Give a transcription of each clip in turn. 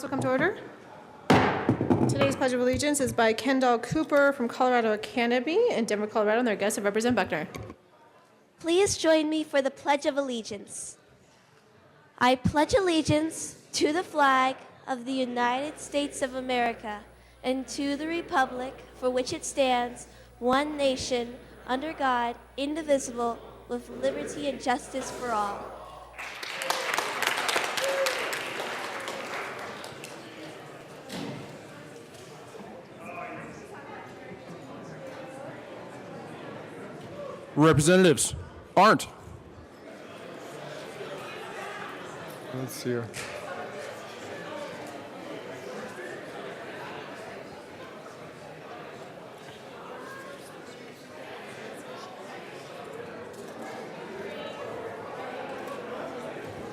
will come to order. Today's Pledge of Allegiance is by Kendall Cooper from Colorado Academy in Denver, Colorado, and their guests of Representative Buckner. Please join me for the Pledge of Allegiance. I pledge allegiance to the flag of the United States of America and to the republic for which it stands, one nation, under God, indivisible, with liberty and justice for all. Representatives Arndt. Let's see here.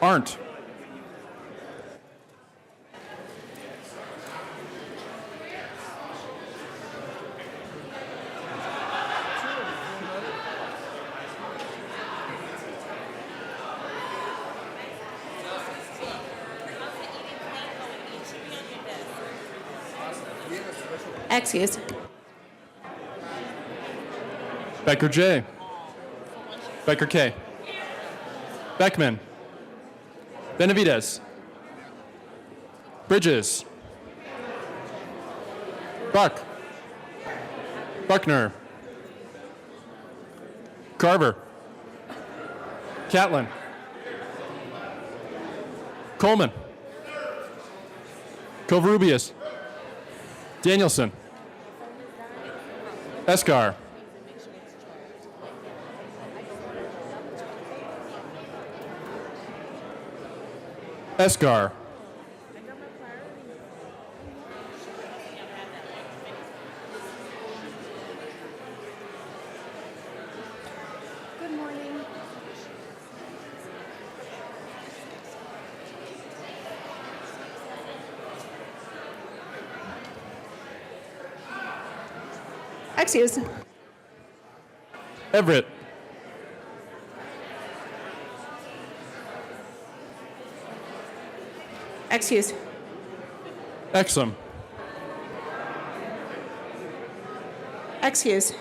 Arndt. Excuse. Becker J. Becker K. Beckman. Benavides. Bridges. Buck. Buckner. Carver. Catlin. Coleman. Covarrubias. Danielson. Escar. Escar. Good morning. Excuse. Everett. Excuse. Exum. Excuse.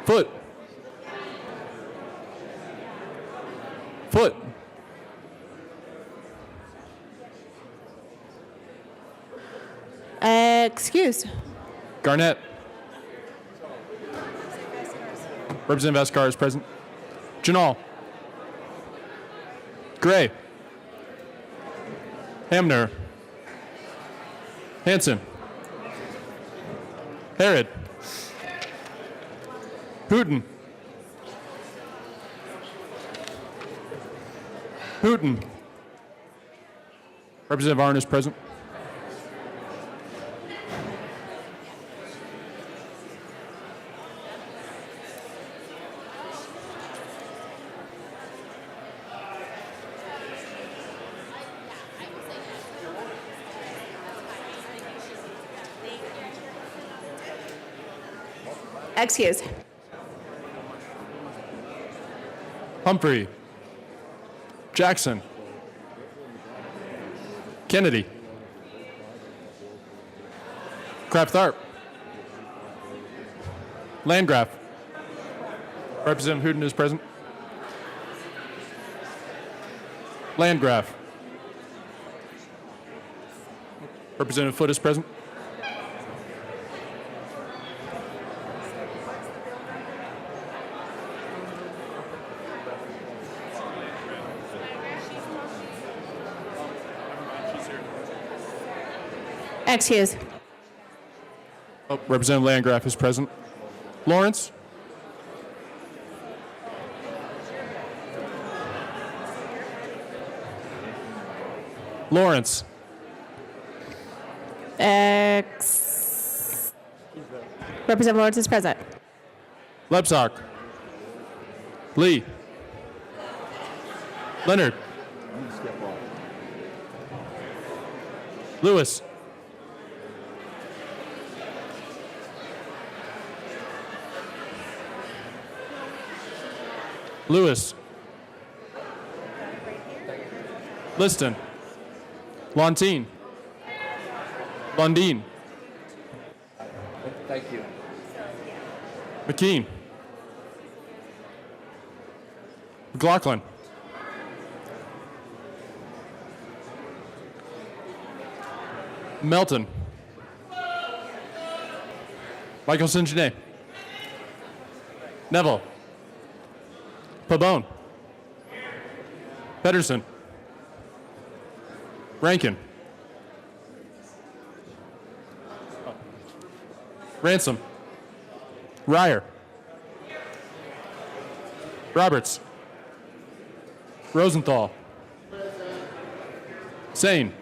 Foot. Foot. Excuse. Garnett. Representative Escar is present. Janal. Gray. Hamner. Hanson. Harrod. Hooten. Hooten. Representative Arndt is present. Excuse. Humphrey. Jackson. Kennedy. Crap-Tharp. Landgraf. Representative Hooten is present. Landgraf. Representative Foote is present. Excuse. Oh, Representative Landgraf is present. Lawrence. Lawrence. Representative Lawrence is present. Lebsock. Lee. Leonard. Lewis. Lewis. Liston. Lontine. Lundeen. Thank you. McKean. McLaughlin. Melton. Michael Saint-Genet. Neville. Pabon. Pedersen. Rankin. Ransom. Ryer. Roberts. Rosenthal. Sane.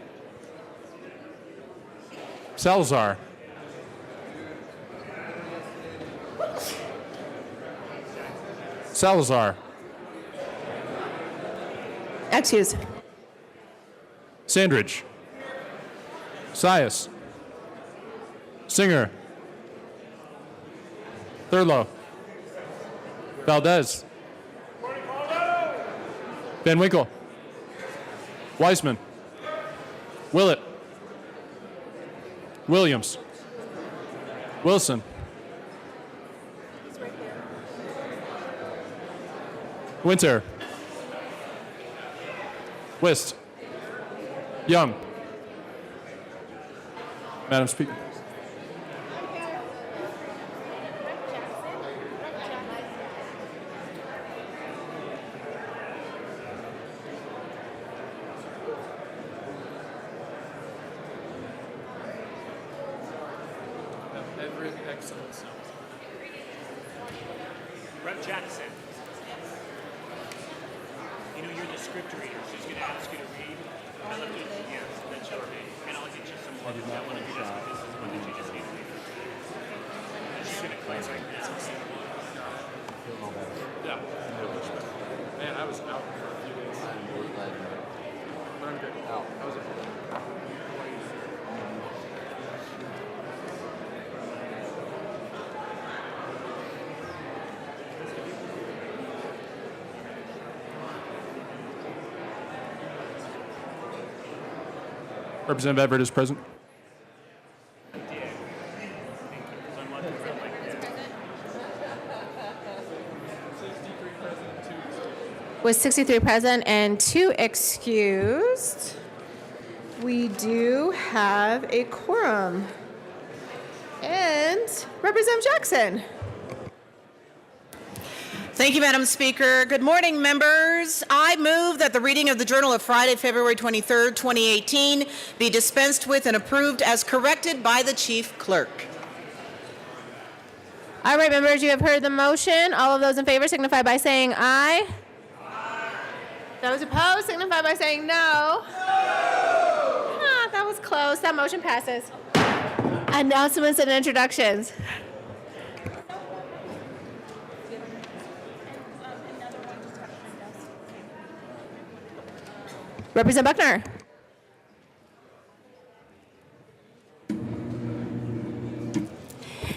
Salazar. Salazar. Excuse. Sandridge. Sias. Singer. Thurlow. Valdez. Van Winkle. Weisman. Willett. Williams. Wilson. Winter. Wist. Young. Madam Speaker. Rep. Jackson. You know, you're the script reader. She's going to ask you to read. Yes, then she'll read. And I'll get you some more. That one of you just, this is one that you just need to read. And she's going to cleanse right now. Yeah. Man, I was out for a few days. But I'm good. Out. I was Representative Everett is present. Was 63 present and 2 excused. We do have a quorum. And Representative Jackson. Thank you, Madam Speaker. Good morning, members. I move that the reading of the Journal of Friday, February 23rd, 2018 be dispensed with and approved as corrected by the Chief Clerk. All right, members, you have heard the motion. All of those in favor signify by saying aye. Aye. Those opposed signify by saying no. No. Ah, that was close. That motion passes. Announcements and introductions. Representative Buckner.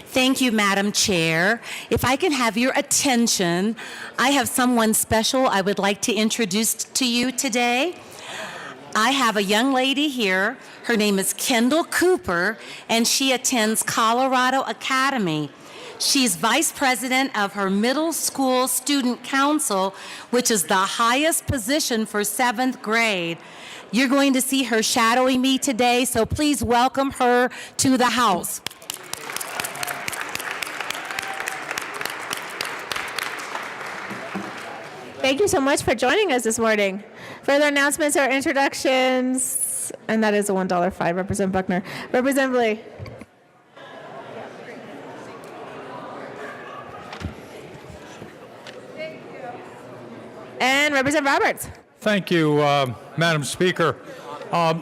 Thank you, Madam Chair. If I can have your attention, I have someone special I would like to introduce to you today. I have a young lady here. Her name is Kendall Cooper, and she attends Colorado Academy. She's vice president of her middle school student council, which is the highest position for 7th grade. You're going to see her shadowing me today, so please welcome her to the House. Thank you so much for joining us this morning. Further announcements or introductions? And that is a $1 fine. Representative Buckner. Representative Lee. And Representative Roberts. Thank you, Madam Speaker.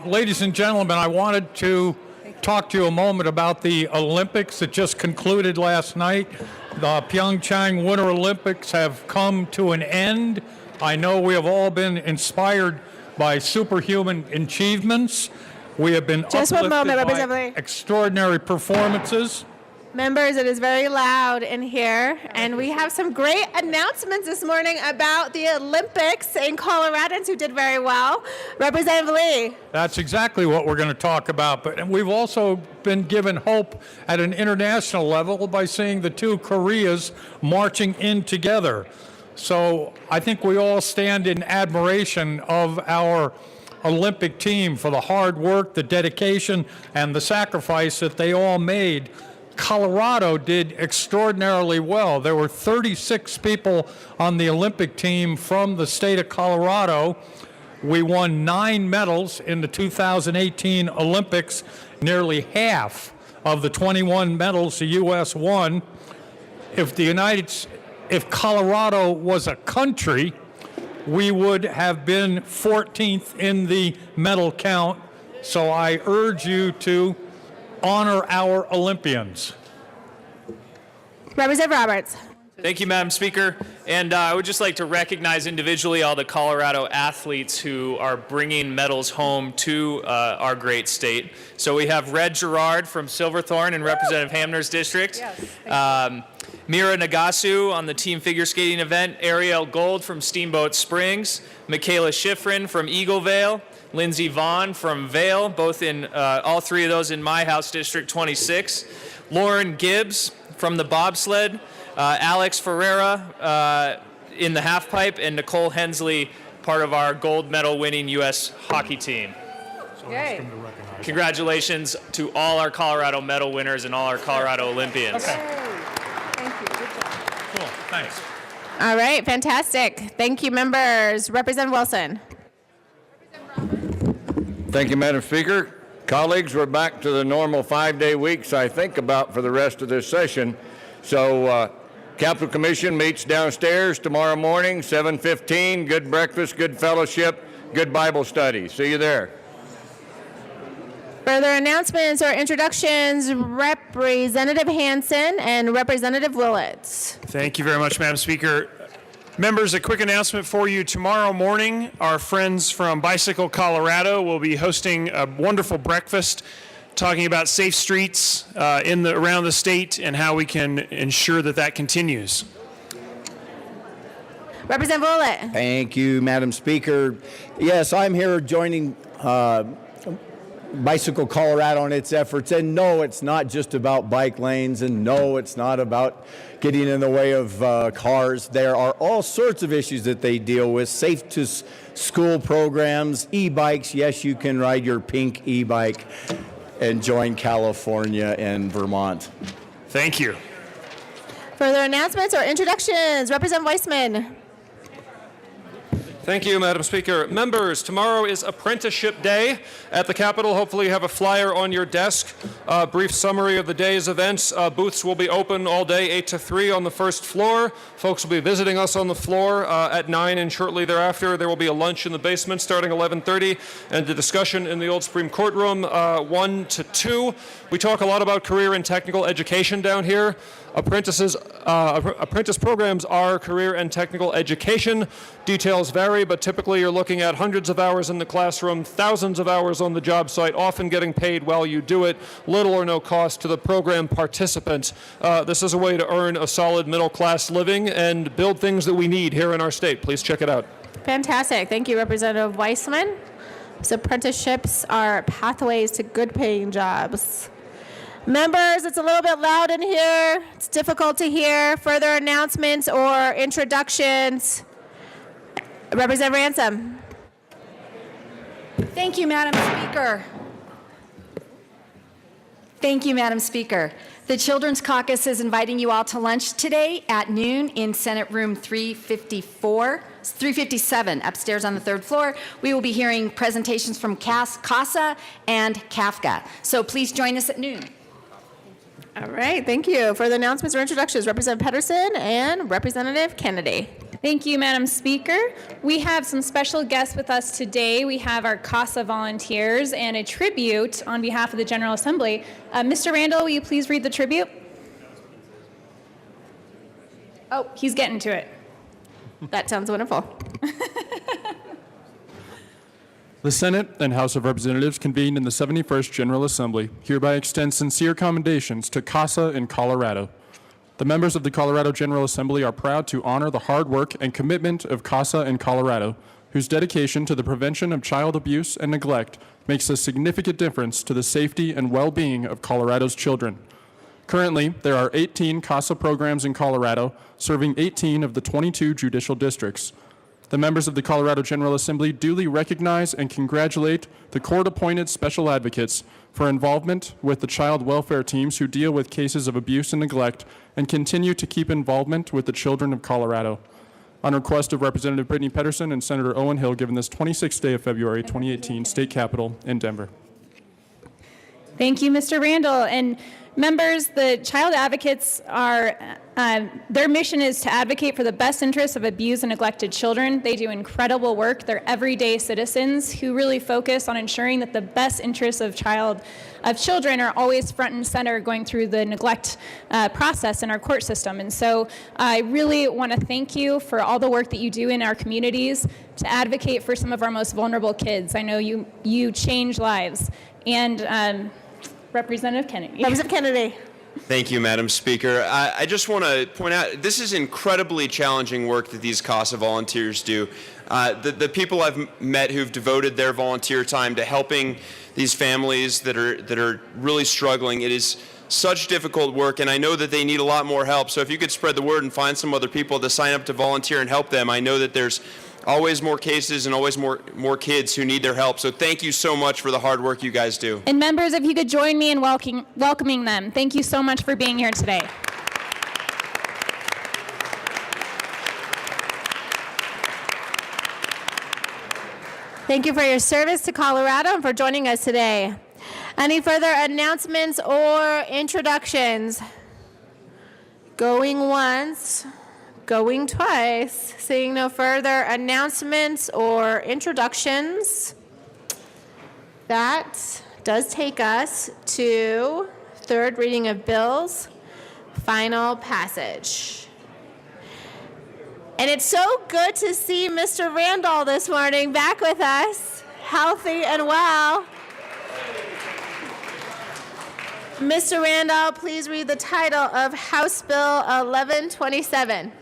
Ladies and gentlemen, I wanted to talk to you a moment about the Olympics that just concluded last night. The Pyeongchang Winter Olympics have come to an end. I know we have all been inspired by superhuman achievements. We have been Just one uplifted moment, by Representative Lee. extraordinary performances. Members, it is very loud in here, and we have some great announcements this morning about the Olympics and Coloradans who did very well. Representative Lee. That's exactly what we're going to talk about. But we've also been given hope at an international level by seeing the two Koreas marching in together. So I think we all stand in admiration of our Olympic team for the hard work, the dedication, and the sacrifice that they all made. Colorado did extraordinarily well. There were 36 people on the Olympic team from the state of Colorado. We won 9 medals in the 2018 Olympics, nearly half of the 21 medals the U.S. won. If Colorado was a country, we would have been 14th in the medal count. So I urge you to honor our Olympians. Representative Roberts. Thank you, Madam Speaker. And I would just like to recognize individually all the Colorado athletes who are bringing medals home to our great state. So we have Red Gerard from Silverthorne in Representative Hamner's district. Mira Nagasu on the team figure skating event. Ariel Gold from Steamboat Springs. Michaela Schifrin from Eaglevale. Lindsey Vaughn from Vale, both in all three of those in my House District 26. Lauren Gibbs from the bobsled. Alex Ferreira in the halfpipe, and Nicole Hensley, part of our gold medal winning U.S. hockey team. Congratulations to all our Colorado medal winners and all our Colorado Olympians. Thank you. Good job. Cool, thanks. All right, fantastic. Thank you, members. Representative Wilson. Thank you, Madam Speaker. Colleagues, we're back to the normal 5-day weeks I think about for the rest of this session. So Capital Commission meets downstairs tomorrow morning, 7:15. Good breakfast, good fellowship, good Bible study. See you there. Further announcements or introductions, Representative Hansen and Representative Willits. Thank you very much, Madam Speaker. Members, a quick announcement for you. Tomorrow morning, our friends from Bicycle Colorado will be hosting a wonderful breakfast talking about safe streets around the state and how we can ensure that continues. Representative Willett. Thank you, Madam Speaker. Yes, I'm here joining Bicycle Colorado in its efforts. And no, it's not just about bike lanes, and no, it's not about getting in the way of cars. There are all sorts of issues that they deal with. Safe to school programs, e-bikes. Yes, you can ride your pink e-bike and join California and Vermont. Thank you. Further announcements or introductions, Representative Weissman. Thank you, Madam Speaker. Members, tomorrow is Apprenticeship Day at the Capitol. Hopefully you have a flyer on your desk. Brief summary of the day's events. Booths will be open all day, 8 to 3 on the first floor. Folks will be visiting us on the floor at 9, and shortly thereafter there will be a lunch in the basement starting 11:30, and a discussion in the old Supreme Court room 1 to 2. We talk a lot about career and technical education down here. Apprentice programs are career and technical education. Details vary, but typically you're looking at hundreds of hours in the classroom, thousands of hours on the job site, often getting paid while you do it, little or no cost to the program participant. This is a way to earn a solid middle-class living and build things that we need here in our state. Please check it out. Fantastic. Thank you, Representative Weissman. So apprenticeships are pathways to good-paying jobs. Members, it's a little bit loud in here. It's difficult to hear. Further announcements or introductions? Representative Ransom. Thank you, Madam Speaker. Thank you, Madam Speaker. The Children's Caucus is inviting you all to lunch today at noon in Senate Room 357, upstairs on the 3rd floor. We will be hearing presentations from CASA and CAFCA. So please join us at noon. All right, thank you. Further announcements or introductions, Representative Pedersen and Representative Kennedy. Thank you, Madam Speaker. We have some special guests with us today. We have our CASA volunteers and a tribute on behalf of the General Assembly. Mr. Randall, will you please read the tribute? Oh, he's getting to it. That sounds wonderful. The Senate and House of Representatives convened in the 71st General Assembly hereby extend sincere commendations to CASA in Colorado. The members of the Colorado General Assembly are proud to honor the hard work and commitment of CASA in Colorado, whose dedication to the prevention of child abuse and neglect makes a significant difference to the safety and well-being of Colorado's children. Currently, there are 18 CASA programs in Colorado, serving 18 of the 22 judicial districts. The members of the Colorado General Assembly duly recognize and congratulate the court-appointed special advocates for involvement with the child welfare teams who deal with cases of abuse and neglect and continue to keep involvement with the children of Colorado. On request of Representative Brittany Pedersen and Senator Owen Hill, given this 26th day of February 2018, State Capitol in Denver. Thank you, Mr. Randall. And members, the child advocates are, their mission is to advocate for the best interests of abused and neglected children. They do incredible work. They're everyday citizens who really focus on ensuring that the best interests of children are always front and center going through the neglect process in our court system. And so I really want to thank you for all the work that you do in our communities to advocate for some of our most vulnerable kids. I know you change lives. And Representative Kennedy. Representative Kennedy. Thank you, Madam Speaker. I just want to point out, this is incredibly challenging work that these CASA volunteers do. The people I've met who've devoted their volunteer time to helping these families that are really struggling, it is such difficult work, and I know that they need a lot more help. So if you could spread the word and find some other people to sign up to volunteer and help them, I know that there's always more cases and always more kids who need their help. So thank you so much for the hard work you guys do. And members, if you could join me in welcoming them. Thank you so much for being here today. Thank you for your service to Colorado and for joining us today. Any further announcements or introductions? Going once, going twice. Seeing no further announcements or introductions, that does take us to third reading of bills, final passage. And it's so good to see Mr. Randall this morning back with us, healthy and well. Mr. Randall, please read the title of House Bill 1127.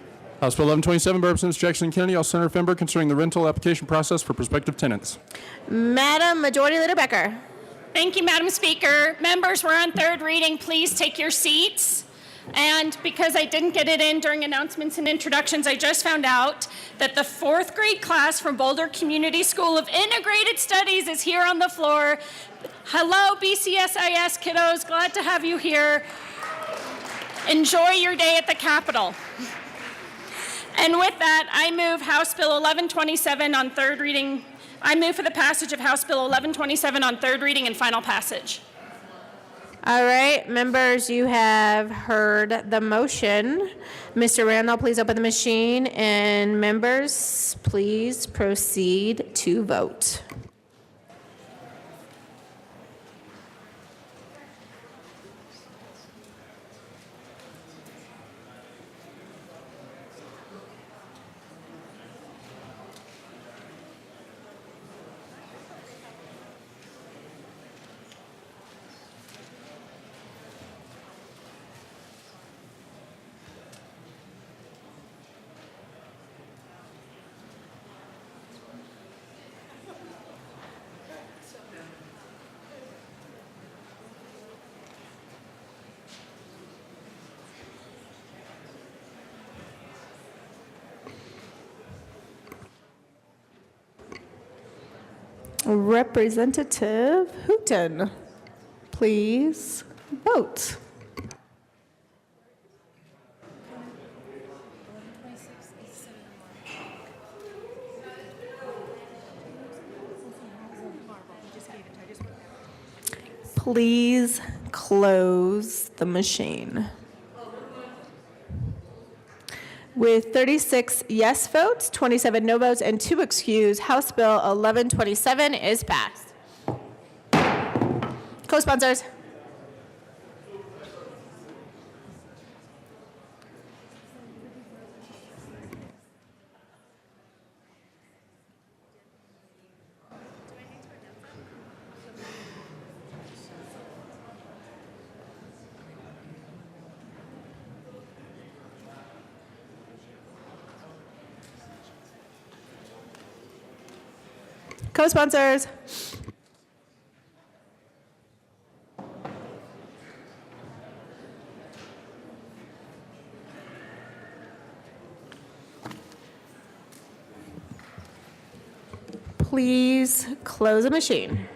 House Bill 1127 by Representatives Jackson Kennedy, all Senator Fenberg, concerning the rental application process for prospective tenants. Madam Majority Leader Becker. Thank you, Madam Speaker. Members, we're on third reading. Please take your seats. And because I didn't get it in during announcements and introductions, I just found out that the fourth grade class from Boulder Community School of Integrated Studies is here on the floor. Hello, BCSIS kiddos. Glad to have you here. Enjoy your day at the Capitol. And with that, I move House Bill 1127 on third reading. I move for the passage of House Bill 1127 on third reading and final passage. All right, members, you have heard the motion. Mr. Randall, please open the machine, and members, please proceed to vote. Representative Hooton, please vote. Please close the machine. With 36 yes votes, 27 no votes, and 2 excused, House Bill 1127 is passed. Co-sponsors. Co-sponsors. Please close the machine.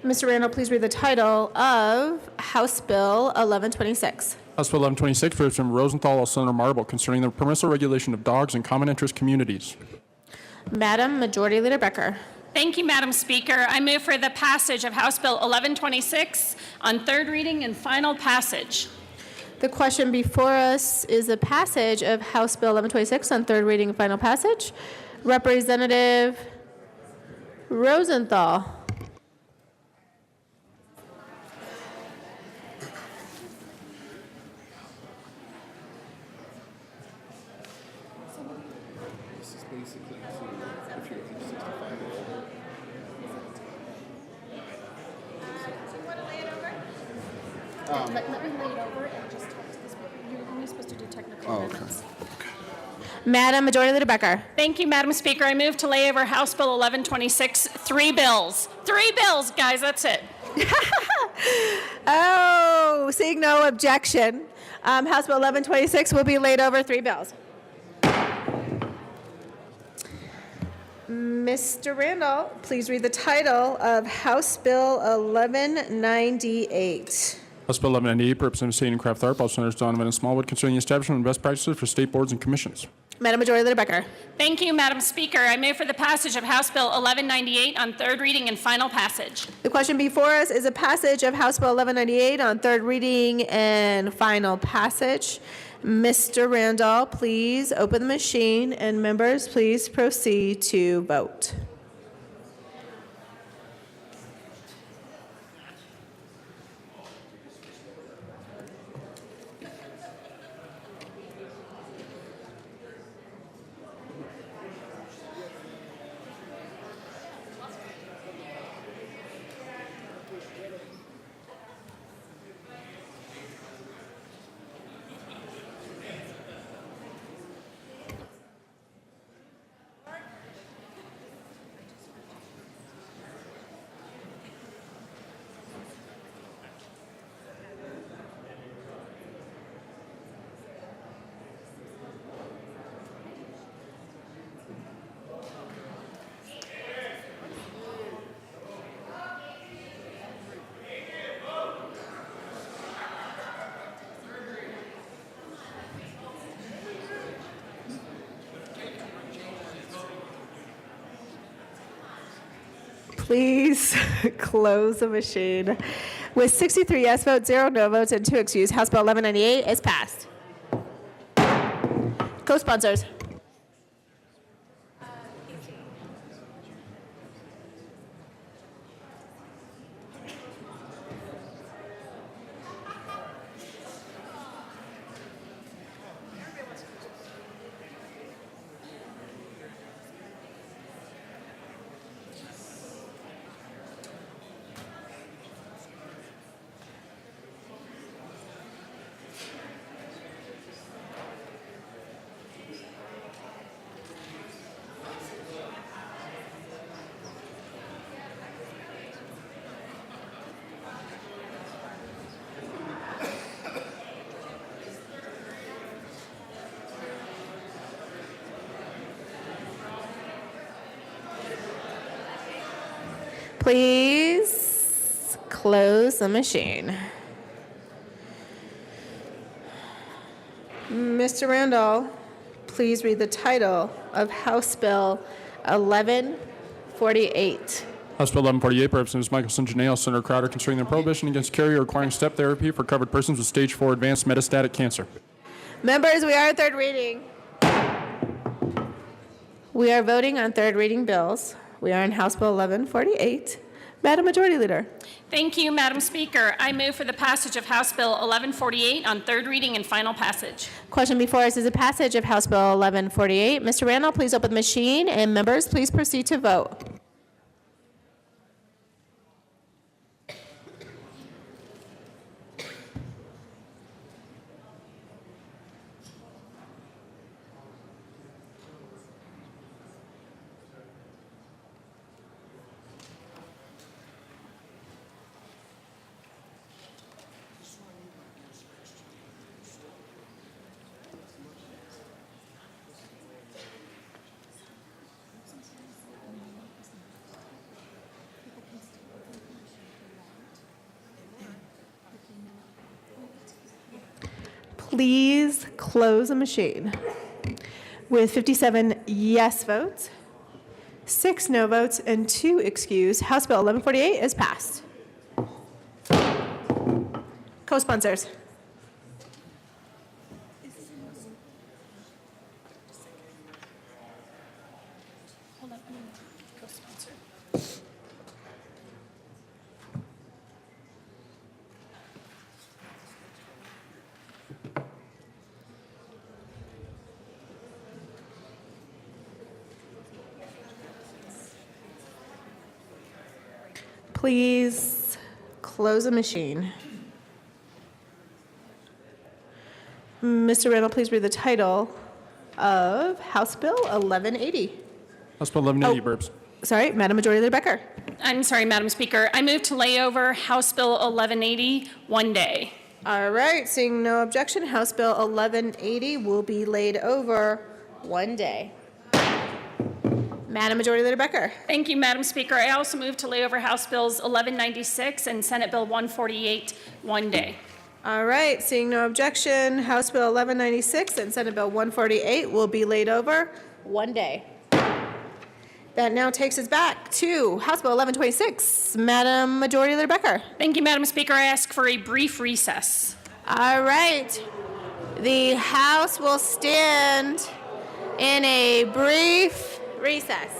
Mr. Randall, please read the title of House Bill 1126. House Bill 1126, Representative from Rosenthal, Senator Marble, concerning the permissive regulation of dogs in common interest communities. Madam Majority Leader Becker. Thank you, Madam Speaker. I move for the passage of House Bill 1126 on third reading and final passage. The question before us is the passage of House Bill 1126 on third reading and final passage. Representative Rosenthal. Let me lay it over and just talk to this. You're only supposed to do technical amendments. Madam Majority Leader Becker. Thank you, Madam Speaker. I move to lay over House Bill 1126, 3 bills. 3 bills, guys, that's it. Oh, seeing no objection, House Bill 1126 will be laid over 3 bills. Mr. Randall, please read the title of House Bill 1198. House Bill 1198, Representative Sadie Kraft Tharp, all Senators Donovan and Smallwood, concerning the establishment of best practices for state boards and commissions. Madam Majority Leader Becker. Thank you, Madam Speaker. I move for the passage of House Bill 1198 on third reading and final passage. The question before us is a passage of House Bill 1198 on third reading and final passage. Mr. Randall, please open the machine, and members, please proceed to vote. Please close the machine. With 63 yes votes, 0 no votes, and 2 excused, House Bill 1198 is passed. Co-sponsors. Please close the machine. Mr. Randall, please read the title of House Bill 1148. House Bill 1148, Representatives Michelson, Janelle, Senator Crowder, concerning the prohibition against carry or requiring step therapy for covered persons with stage 4 advanced metastatic cancer. Members, we are at third reading. We are voting on third reading bills. We are in House Bill 1148. Madam Majority Leader. Thank you, Madam Speaker. I move for the passage of House Bill 1148 on third reading and final passage. Question before us is a passage of House Bill 1148. Mr. Randall, please open the machine, and members, please proceed to vote. Please close the machine. With 57 yes votes, 6 no votes, and 2 excused, House Bill 1148 is passed. Co-sponsors. Please close the machine. Mr. Randall, please read the title of House Bill 1180. House Bill 1180, Burbs. Sorry, Madam Majority Leader Becker. I'm sorry, Madam Speaker. I move to lay over House Bill 1180 one day. All right, seeing no objection, House Bill 1180 will be laid over one day. Madam Majority Leader Becker. Thank you, Madam Speaker. I also move to lay over House Bills 1196 and Senate Bill 148 one day. All right, seeing no objection, House Bill 1196 and Senate Bill 148 will be laid over one day. That now takes us back to House Bill 1126. Madam Majority Leader Becker. Thank you, Madam Speaker. I ask for a brief recess. All right. The House will stand in a brief recess.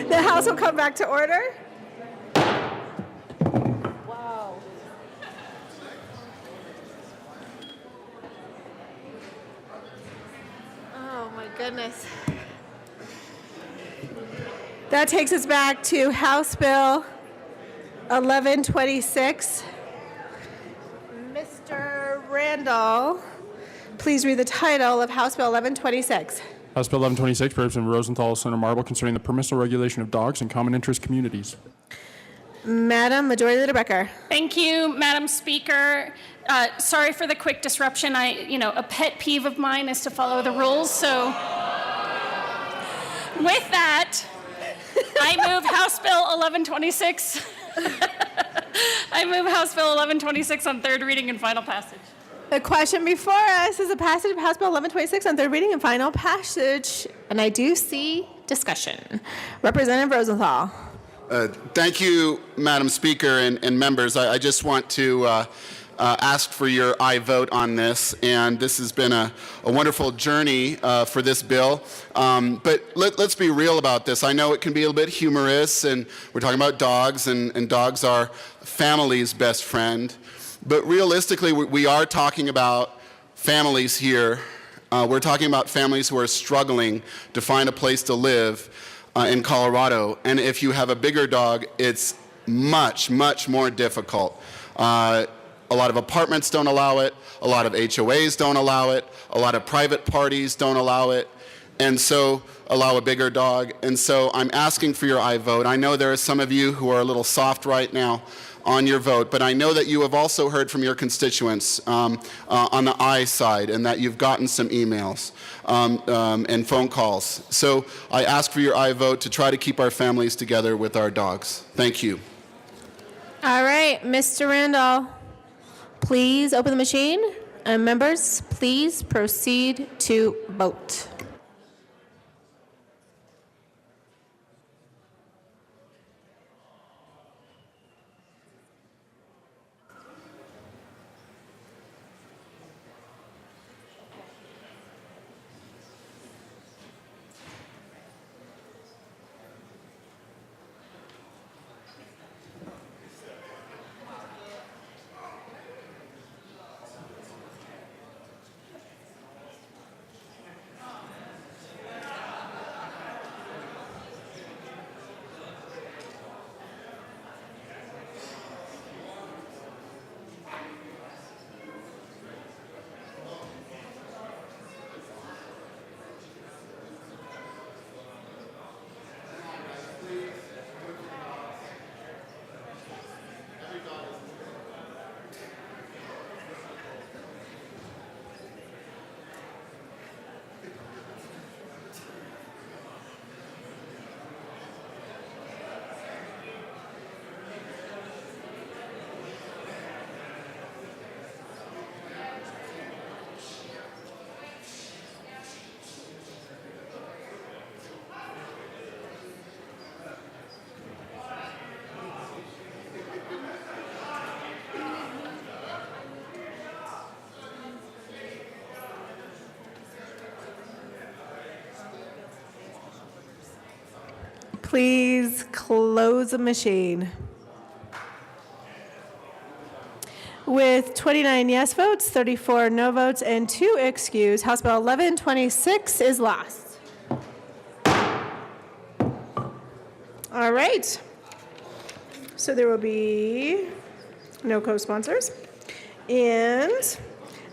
The House will come back to order. Wow. Oh my goodness. That takes us back to House Bill 1126. Mr. Randall, please read the title of House Bill 1126. House Bill 1126, Burbs and Rosenthal, Senator Marble, concerning the permissive regulation of dogs in common interest communities. Madam Majority Leader Becker. Thank you, Madam Speaker. Sorry for the quick disruption. A pet peeve of mine is to follow the rules. So with that, I move House Bill 1126. I move House Bill 1126 on third reading and final passage. The question before us is the passage of House Bill 1126 on third reading and final passage. And I do see discussion. Representative Rosenthal. Thank you, Madam Speaker and members. I just want to ask for your aye vote on this. And this has been a wonderful journey for this bill. But let's be real about this. I know it can be a little bit humorous, and we're talking about dogs, and dogs are family's best friend. But realistically, we are talking about families here. We're talking about families who are struggling to find a place to live in Colorado. And if you have a bigger dog, it's much, much more difficult. A lot of apartments don't allow it. A lot of HOAs don't allow it. A lot of private parties don't allow it. And so allow a bigger dog. And so I'm asking for your aye vote. I know there are some of you who are a little soft right now on your vote, but I know that you have also heard from your constituents on the aye side, and that you've gotten some emails and phone calls. So I ask for your aye vote to try to keep our families together with our dogs. Thank you. All right, Mr. Randall, please open the machine. And members, please proceed to vote. Please close the machine. With 29 yes votes, 34 no votes, and 2 excused, House Bill 1126 is lost. All right. So there will be no co-sponsors. And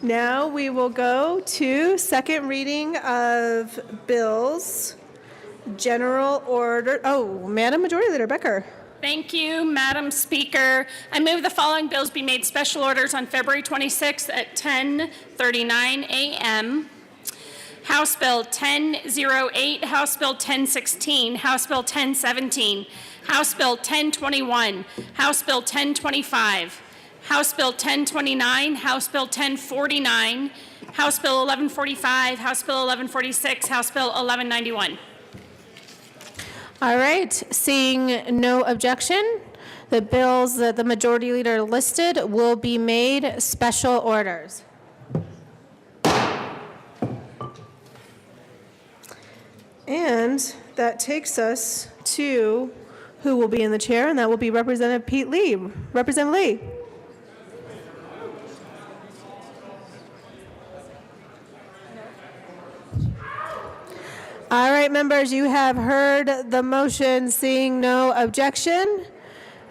now we will go to second reading of bills. General order. Oh, Madam Majority Leader Becker. Thank you, Madam Speaker. I move the following bills be made special orders on February 26th at 10:39 a.m. House Bill 1008, House Bill 1016, House Bill 1017, House Bill 1021, House Bill 1025, House Bill 1029, House Bill 1049, House Bill 1145, House Bill 1146, House Bill 1191. All right, seeing no objection, the bills that the Majority Leader listed will be made special orders. And that takes us to who will be in the chair, and that will be Representative Pete Lee. Representative Lee. All right, members, you have heard the motion. Seeing no objection,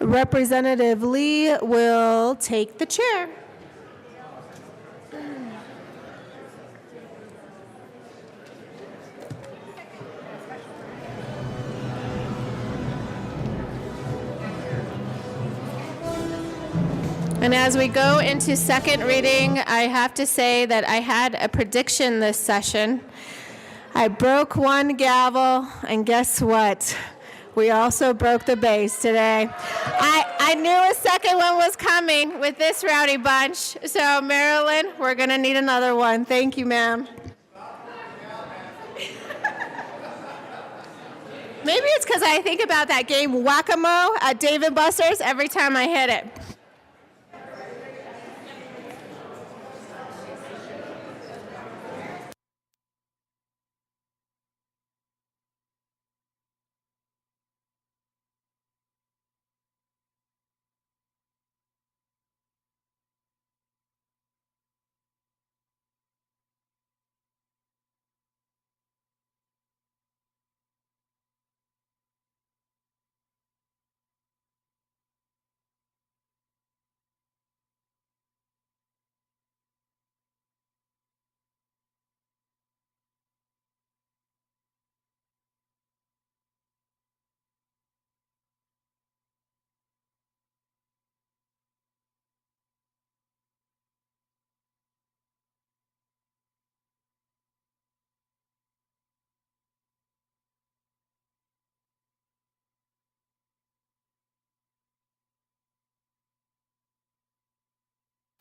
Representative Lee will take the chair. And as we go into second reading, I have to say that I had a prediction this session. I broke one gavel, and guess what? We also broke the base today. I knew a second one was coming with this rowdy bunch. So, Marilyn, we're going to need another one. Thank you, ma'am. Maybe it's because I think about that game Whack-A-Mole at Dave & Buster's every time I hit it.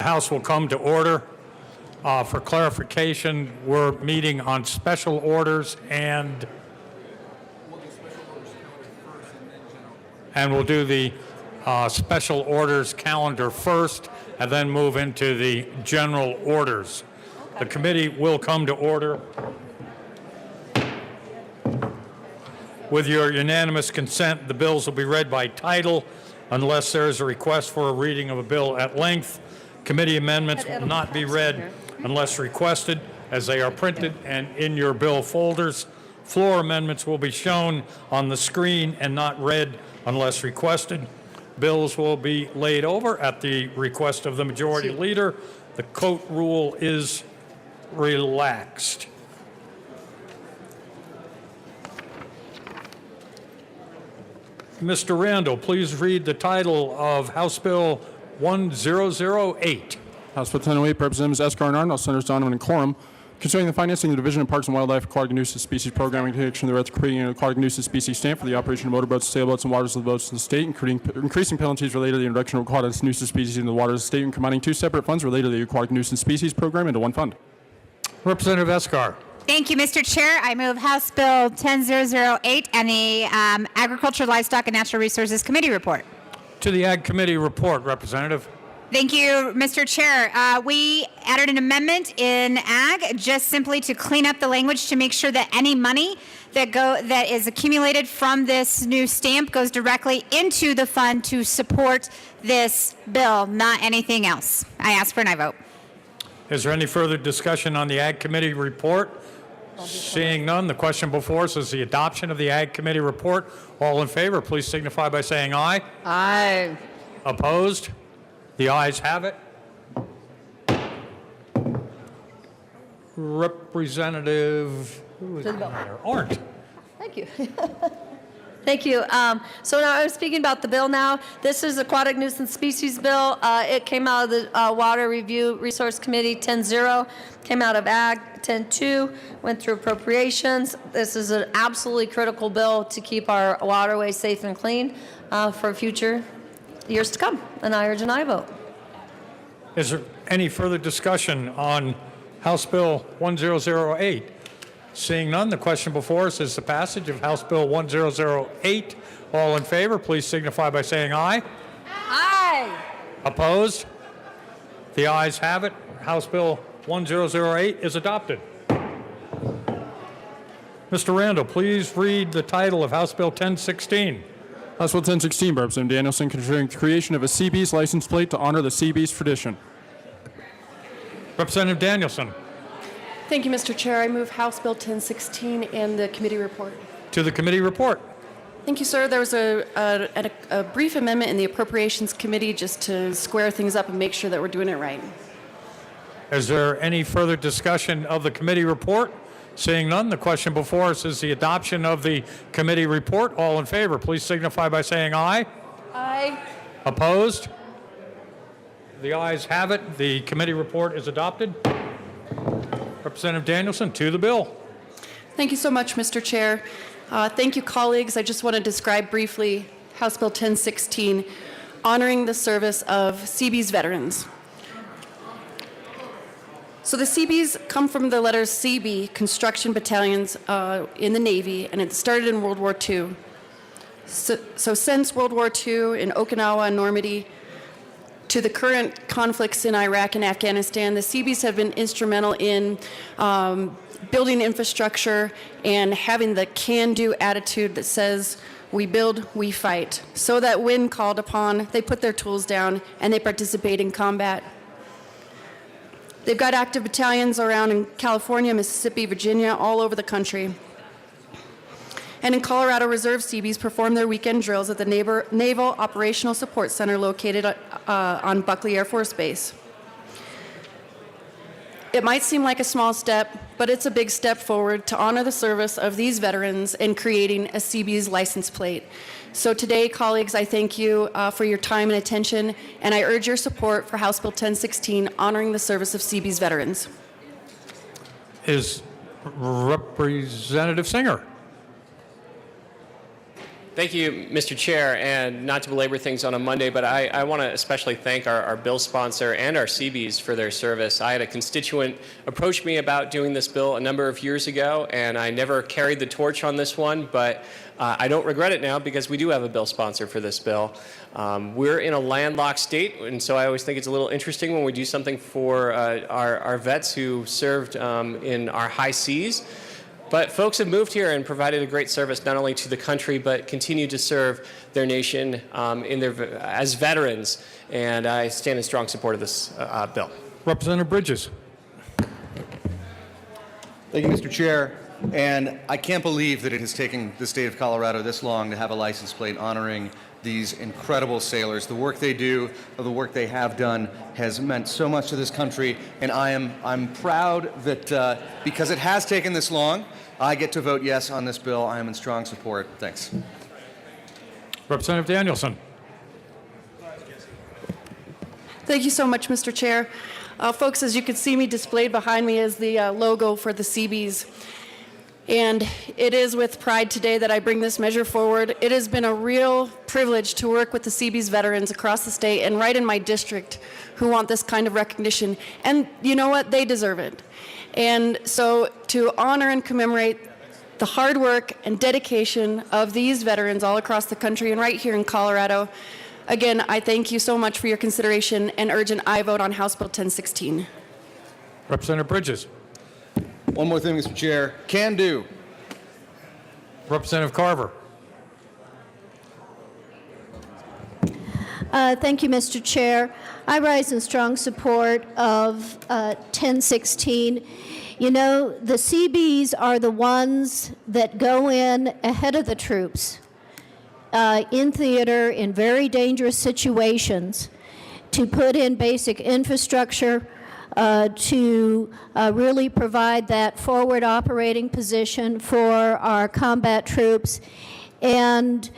House will come to order. For clarification, we're meeting on special orders and we'll do the special orders calendar first and then move into the general orders. The committee will come to order. With your unanimous consent, the bills will be read by title unless there is a request for a reading of a bill at length. Committee amendments will not be read unless requested, as they are printed and in your bill folders. Floor amendments will be shown on the screen and not read unless requested. Bills will be laid over at the request of the majority leader. The coat rule is relaxed. Mr. Randall, please read the title of House Bill 1008. House Bill 1008, Representatives Escar and Arnold, Senators Donovan and Quorum, concerning the financing of the Division of Parks and Wildlife Aquatic and Nuisance Species Programming to action the creating an aquatic nuisance species stamp for the operation of motorboats, sailboats, and waters of the boats of the state, increasing penalties related to the introduction of aquatic nuisance species into the waters of the state, and combining two separate funds related to the Aquatic Nuisance Species Program into one fund. Representative Escar. Thank you, Mr. Chair. I move House Bill 10008 and the Agriculture, Livestock, and Natural Resources Committee report. To the Ag Committee report, Representative. Thank you, Mr. Chair. We added an amendment in Ag just simply to clean up the language to make sure that any money that is accumulated from this new stamp goes directly into the fund to support this bill, not anything else. I ask for an aye vote. Is there any further discussion on the Ag Committee report? Seeing none, the question before us is the adoption of the Ag Committee report. All in favor, please signify by saying aye. Aye. Opposed? The ayes have it. Representative, who is there? Arndt. Thank you. Thank you. So now I'm speaking about the bill now. This is Aquatic Nuisance Species Bill. It came out of the Water Review Resource Committee 10-0, came out of Ag 10-2, went through appropriations. This is an absolutely critical bill to keep our waterways safe and clean for future years to come. And I urge an aye vote. Is there any further discussion on House Bill 1008? Seeing none, the question before us is the passage of House Bill 1008. All in favor, please signify by saying aye. Aye. Opposed? The ayes have it. House Bill 1008 is adopted. Mr. Randall, please read the title of House Bill 1016. House Bill 1016, Representative Danielson, concerning the creation of a Seabees license plate to honor the Seabees tradition. Representative Danielson. Thank you, Mr. Chair. I move House Bill 1016 and the committee report. To the committee report. Thank you, sir. There was a brief amendment in the Appropriations Committee just to square things up and make sure that we're doing it right. Is there any further discussion of the committee report? Seeing none, the question before us is the adoption of the committee report. All in favor, please signify by saying aye. Aye. Opposed? The ayes have it. The committee report is adopted. Representative Danielson, to the bill. Thank you so much, Mr. Chair. Thank you, colleagues. I just want to describe briefly House Bill 1016, honoring the service of Seabees veterans. So the Seabees come from the letters CB, construction battalions in the Navy, and it started in World War II. So since World War II in Okinawa and Normandy, to the current conflicts in Iraq and Afghanistan, the Seabees have been instrumental in building infrastructure and having the can-do attitude that says, we build, we fight. So that when called upon, they put their tools down and they participate in combat. They've got active battalions around in California, Mississippi, Virginia, all over the country. And in Colorado, Reserve Seabees perform their weekend drills at the Naval Operational Support Center located on Buckley Air Force Base. It might seem like a small step, but it's a big step forward to honor the service of these veterans in creating a Seabees license plate. So today, colleagues, I thank you for your time and attention, and I urge your support for House Bill 1016, honoring the service of Seabees veterans. Is Representative Singer. Thank you, Mr. Chair, and not to belabor things on a Monday, but I want to especially thank our bill sponsor and our CBs for their service. I had a constituent approach me about doing this bill a number of years ago, and I never carried the torch on this one, but I don't regret it now because we do have a bill sponsor for this bill. We're in a landlocked state, and so I always think it's a little interesting when we do something for our vets who served in our high seas. But folks have moved here and provided a great service not only to the country, but continue to serve their nation as veterans. And I stand in strong support of this bill. Representative Bridges. Thank you, Mr. Chair. And I can't believe that it has taken the state of Colorado this long to have a license plate honoring these incredible sailors. The work they do, the work they have done, has meant so much to this country, and I'm proud that because it has taken this long, I get to vote yes on this bill. I am in strong support. Thanks. Representative Danielson. Thank you so much, Mr. Chair. Folks, as you can see me displayed behind me is the logo for the Seabees. And it is with pride today that I bring this measure forward. It has been a real privilege to work with the Seabees veterans across the state and right in my district who want this kind of recognition. And you know what? They deserve it. And so to honor and commemorate the hard work and dedication of these veterans all across the country and right here in Colorado, again, I thank you so much for your consideration and urge an aye vote on House Bill 1016. Representative Bridges. One more thing, Mr. Chair. Can do. Representative Carver. Thank you, Mr. Chair. I rise in strong support of 1016. You know, the Seabees are the ones that go in ahead of the troops in theater in very dangerous situations to put in basic infrastructure, to really provide that forward operating position for our combat troops. And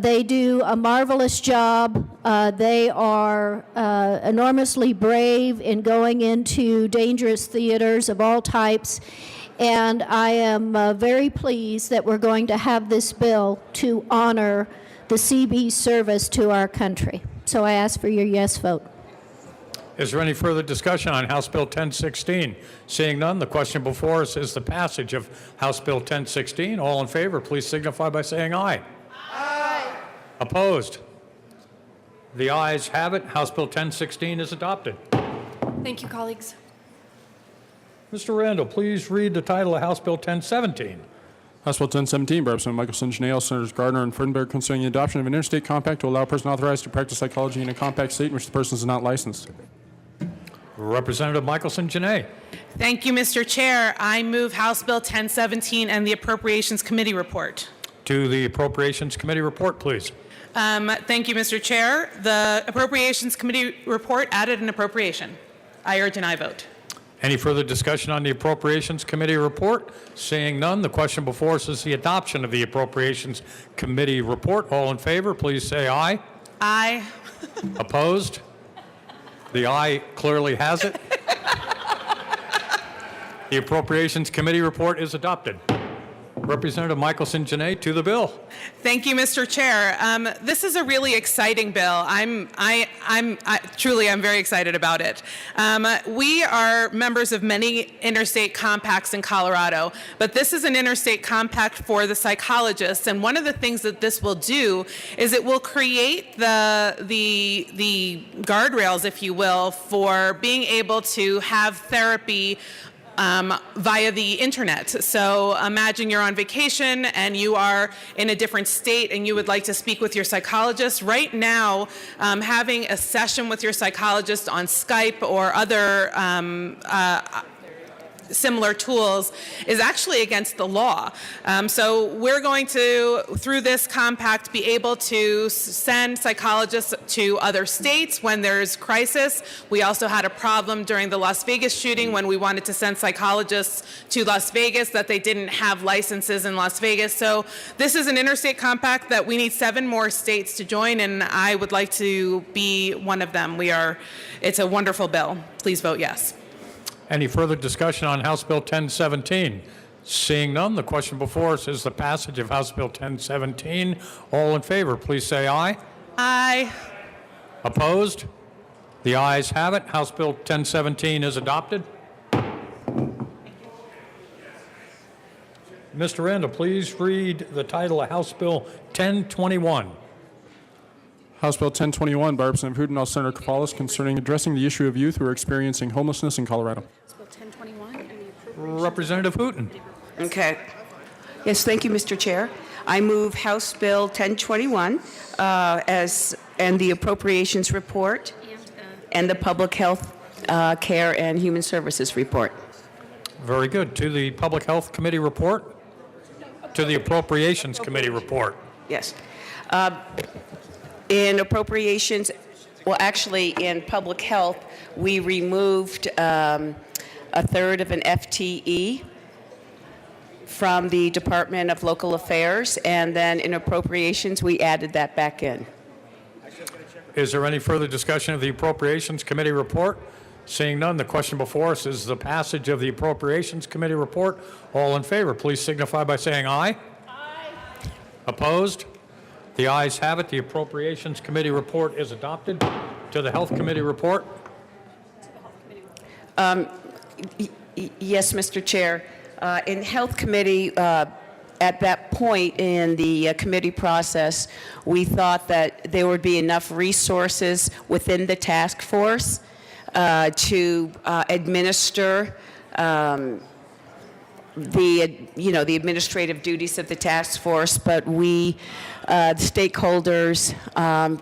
they do a marvelous job. They are enormously brave in going into dangerous theaters of all types. And I am very pleased that we're going to have this bill to honor the Seabees service to our country. So I ask for your yes vote. Is there any further discussion on House Bill 1016? Seeing none, the question before us is the passage of House Bill 1016. All in favor, please signify by saying aye. Aye. Opposed? The ayes have it. House Bill 1016 is adopted. Thank you, colleagues. Mr. Randall, please read the title of House Bill 1017. House Bill 1017 by Representative Michelson, Janelle, Senators Gardner, and Freudenberg concerning the adoption of an interstate compact to allow a person authorized to practice psychology in a compact state in which the person is not licensed. Representative Michelson, Janae. Thank you, Mr. Chair. I move House Bill 1017 and the Appropriations Committee report. To the Appropriations Committee report, please. Thank you, Mr. Chair. The Appropriations Committee report added an appropriation. I urge an aye vote. Any further discussion on the Appropriations Committee report? Seeing none, the question before us is the adoption of the Appropriations Committee report. All in favor, please say aye. Aye. Opposed? The aye clearly has it. The Appropriations Committee report is adopted. Representative Michelson, Janae, to the bill. Thank you, Mr. Chair. This is a really exciting bill. I'm very excited about it. We are members of many interstate compacts in Colorado, but this is an interstate compact for the psychologists. And one of the things that this will do is it will create the guardrails, if you will, for being able to have therapy via the internet. So imagine you're on vacation and you are in a different state and you would like to speak with your psychologist. Right now, having a session with your psychologist on Skype or other similar tools is actually against the law. So we're going to, through this compact, be able to send psychologists to other states when there's crisis. We also had a problem during the Las Vegas shooting when we wanted to send psychologists to Las Vegas that they didn't have licenses in Las Vegas. So this is an interstate compact that we need 7 more states to join, and I would like to be one of them. It's a wonderful bill. Please vote yes. Any further discussion on House Bill 1017? Seeing none, the question before us is the passage of House Bill 1017. All in favor, please say aye. Aye. Opposed? The ayes have it. House Bill 1017 is adopted. Mr. Randall, please read the title of House Bill 1021. House Bill 1021 by Representative Hooten, Senator Koufalos, concerning addressing the issue of youth who are experiencing homelessness in Colorado. Representative Hooten. Okay. Yes, thank you, Mr. Chair. I move House Bill 1021 and the appropriations report and the public health care and human services report. Very good. To the Public Health Committee report? To the Appropriations Committee report. Yes. In appropriations, well, actually, in public health, we removed a third of an FTE from the Department of Local Affairs, and then in appropriations, we added that back in. Is there any further discussion of the Appropriations Committee report? Seeing none, the question before us is the passage of the Appropriations Committee report. All in favor, please signify by saying aye. Aye. Opposed? The ayes have it. The Appropriations Committee report is adopted. To the Health Committee report. Yes, Mr. Chair. In Health Committee, at that point in the committee process, we thought that there would be enough resources within the task force to administer the administrative duties of the task force, but we, the stakeholders,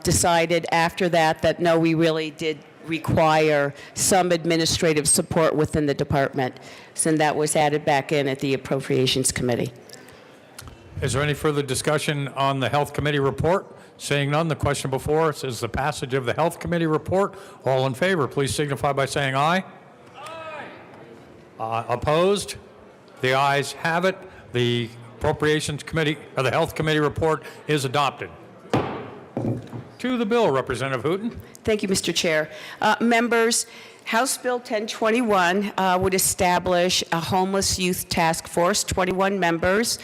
decided after that no, we really did require some administrative support within the department, so that was added back in at the Appropriations Committee. Is there any further discussion on the Health Committee report? Seeing none, the question before us is the passage of the Health Committee report. All in favor, please signify by saying aye. Aye. Opposed? The ayes have it. The Appropriations Committee, or the Health Committee report is adopted. To the bill, Representative Hooten. Thank you, Mr. Chair. Members, House Bill 1021 would establish a homeless youth task force, 21 members,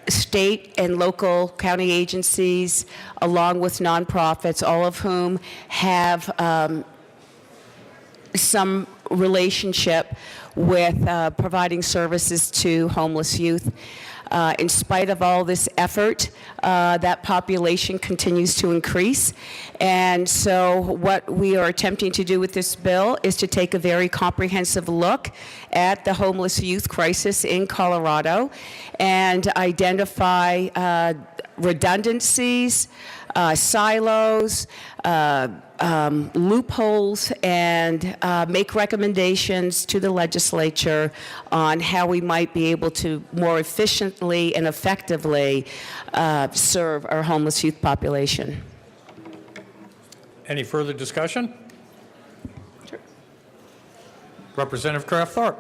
state and local county agencies, along with nonprofits, all of whom have some relationship with providing services to homeless youth. In spite of all this effort, that population continues to increase. And so what we are attempting to do with this bill is to take a very comprehensive look at the homeless youth crisis in Colorado and identify redundancies, silos, loopholes, and make recommendations to the legislature on how we might be able to more efficiently and effectively serve our homeless youth population. Any further discussion? Sure. Representative Kraft-Tharp.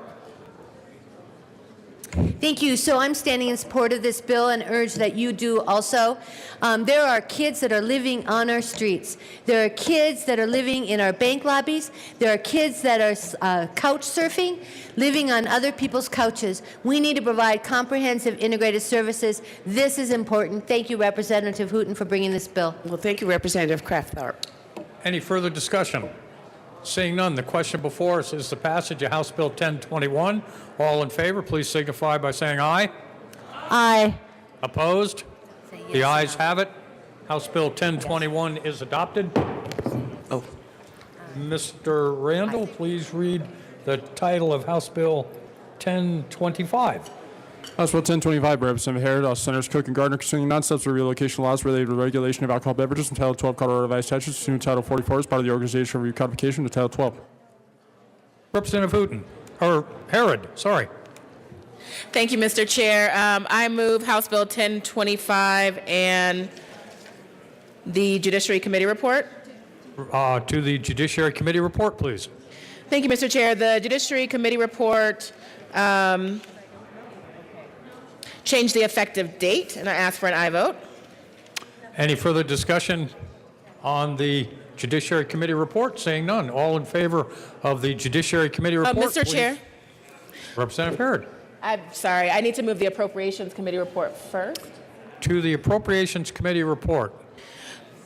Thank you. So I'm standing in support of this bill and urge that you do also. There are kids that are living on our streets. There are kids that are living in our bank lobbies. There are kids that are couch surfing, living on other people's couches. We need to provide comprehensive integrated services. This is important. Thank you, Representative Hooten, for bringing this bill. Well, thank you, Representative Kraft-Tharp. Any further discussion? Seeing none, the question before us is the passage of House Bill 1021. All in favor, please signify by saying aye. Aye. Opposed? The ayes have it. House Bill 1021 is adopted. Oh. Mr. Randall, please read the title of House Bill 1025. House Bill 1025 by Representative Herod, Senators Cook and Gardner, concerning non-subsidy relocation laws related to the regulation of alcohol beverages in Title 12 Colorado Revised Statutes, pursuant to Title 44 as part of the Organizational Recodification of Title 12. Representative Hooten, or Herod, sorry. Thank you, Mr. Chair. I move House Bill 1025 and the Judiciary Committee report. To the Judiciary Committee report, please. Thank you, Mr. Chair. The Judiciary Committee report changed the effective date, and I ask for an aye vote. Any further discussion on the Judiciary Committee report? Seeing none. All in favor of the Judiciary Committee report, Mr. please. Chair. Representative Herod. I'm sorry, I need to move the Appropriations Committee report first. To the Appropriations Committee report.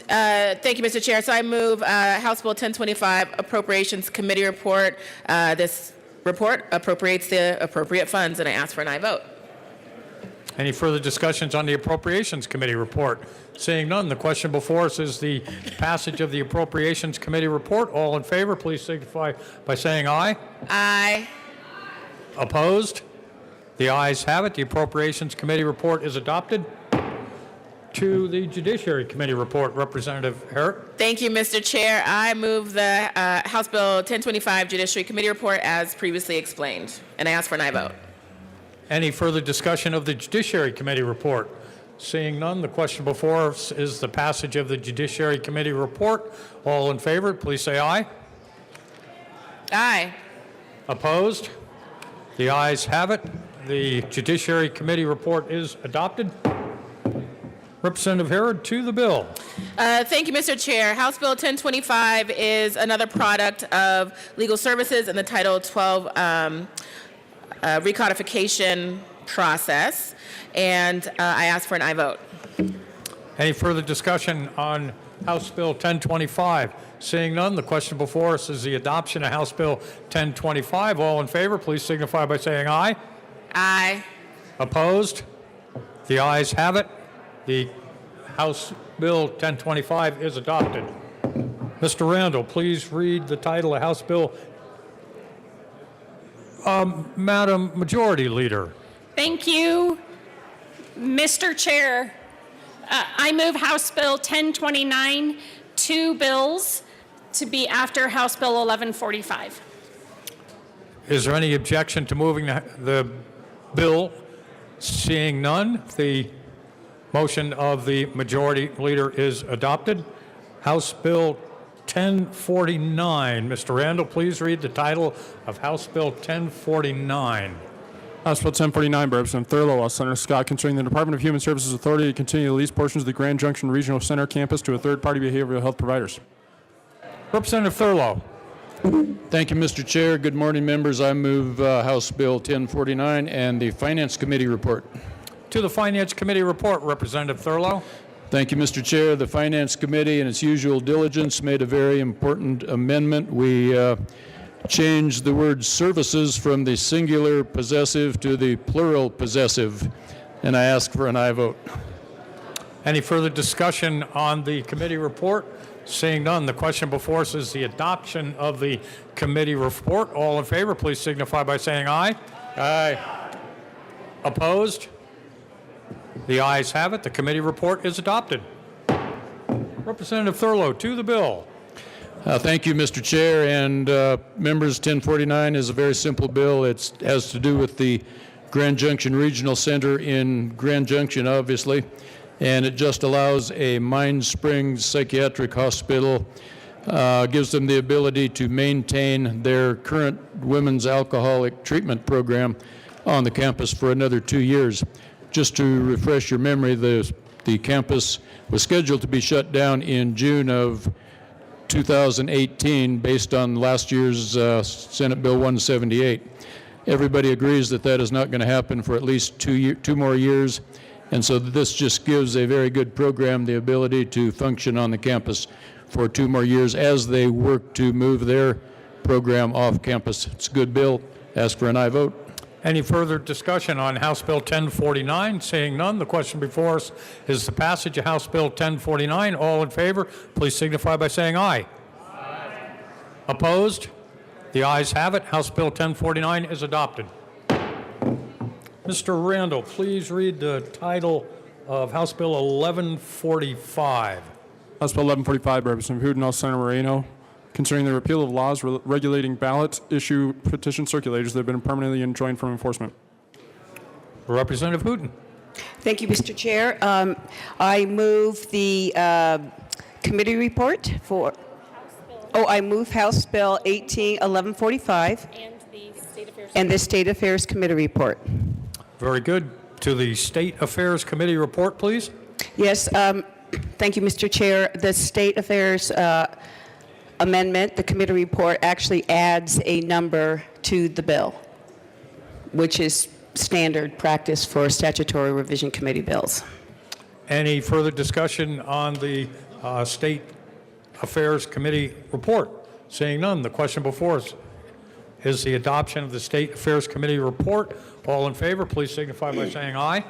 Thank you, Mr. Chair. So I move House Bill 1025 Appropriations Committee report. This report appropriates the appropriate funds, and I ask for an aye vote. Any further discussions on the Appropriations Committee report? Seeing none, the question before us is the passage of the Appropriations Committee report. All in favor, please signify by saying aye. Aye. Opposed? The ayes have it. The Appropriations Committee report is adopted. To the Judiciary Committee report, Representative Herrick. Thank you, Mr. Chair. I move the House Bill 1025 Judiciary Committee report as previously explained, and I ask for an aye vote. Any further discussion of the Judiciary Committee report? Seeing none, the question before us is the passage of the Judiciary Committee report. All in favor, please say aye. Aye. Opposed? The ayes have it. The Judiciary Committee report is adopted. Representative Herod, to the bill. Thank you, Mr. Chair. House Bill 1025 is another product of legal services in the Title 12 recodification process, and I ask for an aye vote. Any further discussion on House Bill 1025? Seeing none, the question before us is the adoption of House Bill 1025. All in favor, please signify by saying aye. Aye. Opposed? The ayes have it. The House Bill 1025 is adopted. Mr. Randall, please read the title of House Bill. Madam Majority Leader. Thank you, Mr. Chair. I move House Bill 1029, two bills to be after House Bill 1145. Is there any objection to moving the bill? Seeing none, the motion of the Majority Leader is adopted. House Bill 1049. Mr. Randall, please read the title of House Bill 1049. House Bill 1049 by Representative Thurlow, while Senator Scott, concerning the Department of Human Services Authority to continue to lease portions of the Grand Junction Regional Center campus to a third-party behavioral health providers. Representative Thurlow. Thank you, Mr. Chair. Good morning, members. I move House Bill 1049 and the Finance Committee report. To the Finance Committee report, Representative Thurlow. Thank you, Mr. Chair. The Finance Committee, in its usual diligence, made a very important amendment. We changed the word services from the singular possessive to the plural possessive, and I ask for an aye vote. Any further discussion on the committee report? Seeing none, the question before us is the adoption of the committee report. All in favor, please signify by saying aye. Aye. Opposed? The ayes have it. The committee report is adopted. Representative Thurlow, to the bill. Thank you, Mr. Chair, and members. 1049 is a very simple bill. It has to do with the Grand Junction Regional Center in Grand Junction, obviously, and it just allows a Mine Springs Psychiatric Hospital, gives them the ability to maintain their current women's alcoholic treatment program on the campus for another 2 years. Just to refresh your memory, the campus was scheduled to be shut down in June of 2018 based on last year's Senate Bill 178. Everybody agrees that that is not going to happen for at least two more years, and so this just gives a very good program the ability to function on the campus for 2 more years as they work to move their program off campus. It's a good bill. Ask for an aye vote. Any further discussion on House Bill 1049? Seeing none, the question before us is the passage of House Bill 1049. All in favor, please signify by saying aye. Aye. Opposed? The ayes have it. House Bill 1049 is adopted. Mr. Randall, please read the title of House Bill 1145. House Bill 1145 by Representative Huden, Senator Moreno, concerning the repeal of laws regulating ballot issue petition circulators that have been permanently enjoined from enforcement. Representative Huden. Thank you, Mr. Chair. I move the committee report for. I move House Bill 1145 and the State Affairs Committee report. Very good. To the State Affairs Committee report, please. Yes. Thank you, Mr. Chair. The State Affairs amendment, the committee report, actually adds a number to the bill, which is standard practice for statutory revision committee bills. Any further discussion on the State Affairs Committee report? Seeing none, the question before us is the adoption of the State Affairs Committee report. All in favor, please signify by saying aye.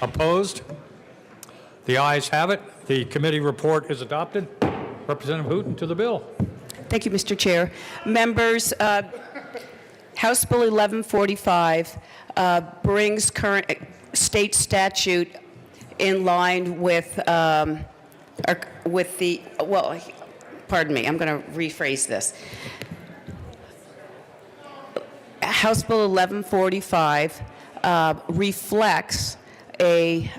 Opposed? The ayes have it. The committee report is adopted. Representative Hooton to the bill. Thank you, Mr. Chair. Members, House Bill 1145 brings current state statute in line with the, well, pardon me, I'm going to rephrase this. House Bill 1145 reflects a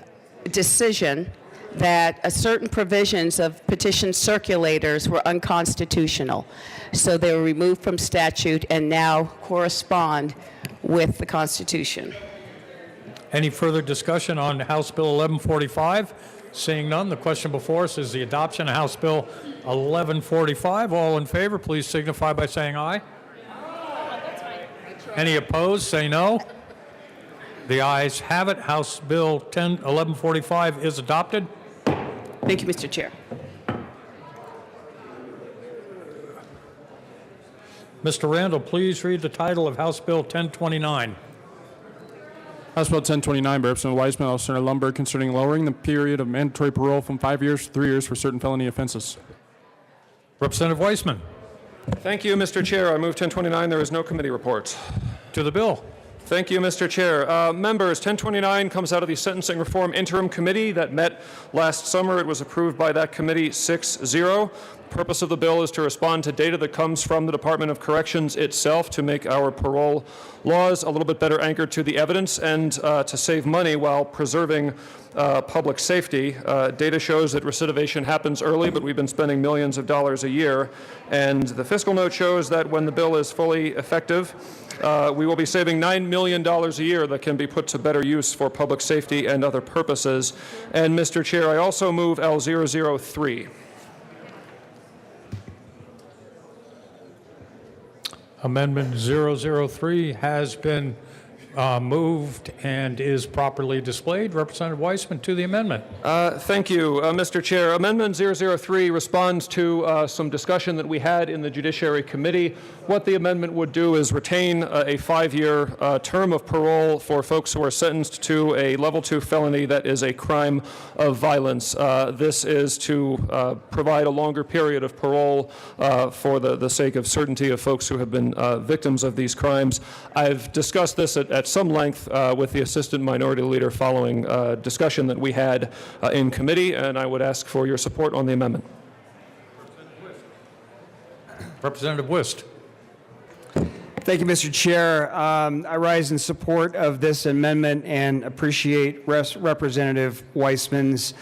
decision that certain provisions of petition circulators were unconstitutional. So they were removed from statute and now correspond with the Constitution. Any further discussion on House Bill 1145? Seeing none, the question before us is the adoption of House Bill 1145. All in favor, please signify by saying aye. Any opposed, say no. The ayes have it. House Bill 1145 is adopted. Thank you, Mr. Chair. Mr. Randall, please read the title of House Bill 1029. House Bill 1029 by Representative Weissman, Senator Lundberg, concerning lowering the period of mandatory parole from 5 years to 3 years for certain felony offenses. Representative Weissman. Thank you, Mr. Chair. I move 1029. There is no committee report. To the bill. Thank you, Mr. Chair. Members, 1029 comes out of the Sentencing Reform Interim Committee that met last summer. It was approved by that committee 6-0. The purpose of the bill is to respond to data that comes from the Department of Corrections itself to make our parole laws a little bit better anchored to the evidence and to save money while preserving public safety. Data shows that recidivation happens early, but we've been spending millions of dollars a year. And the fiscal note shows that when the bill is fully effective, we will be saving $9 million a year that can be put to better use for public safety and other purposes. And Mr. Chair, I also move L003. Amendment 003 has been moved and is properly displayed. Representative Weissman to the amendment. Thank you, Mr. Chair. Amendment 003 responds to some discussion that we had in the Judiciary Committee. What the amendment would do is retain a 5-year term of parole for folks who are sentenced to a level 2 felony that is a crime of violence. This is to provide a longer period of parole for the sake of certainty of folks who have been victims of these crimes. I've discussed this at some length with the Assistant Minority Leader following discussion that we had in committee, and I would ask for your support on the amendment. Representative Wist. Thank you, Mr. Chair. I rise in support of this amendment and appreciate Representative Weissman's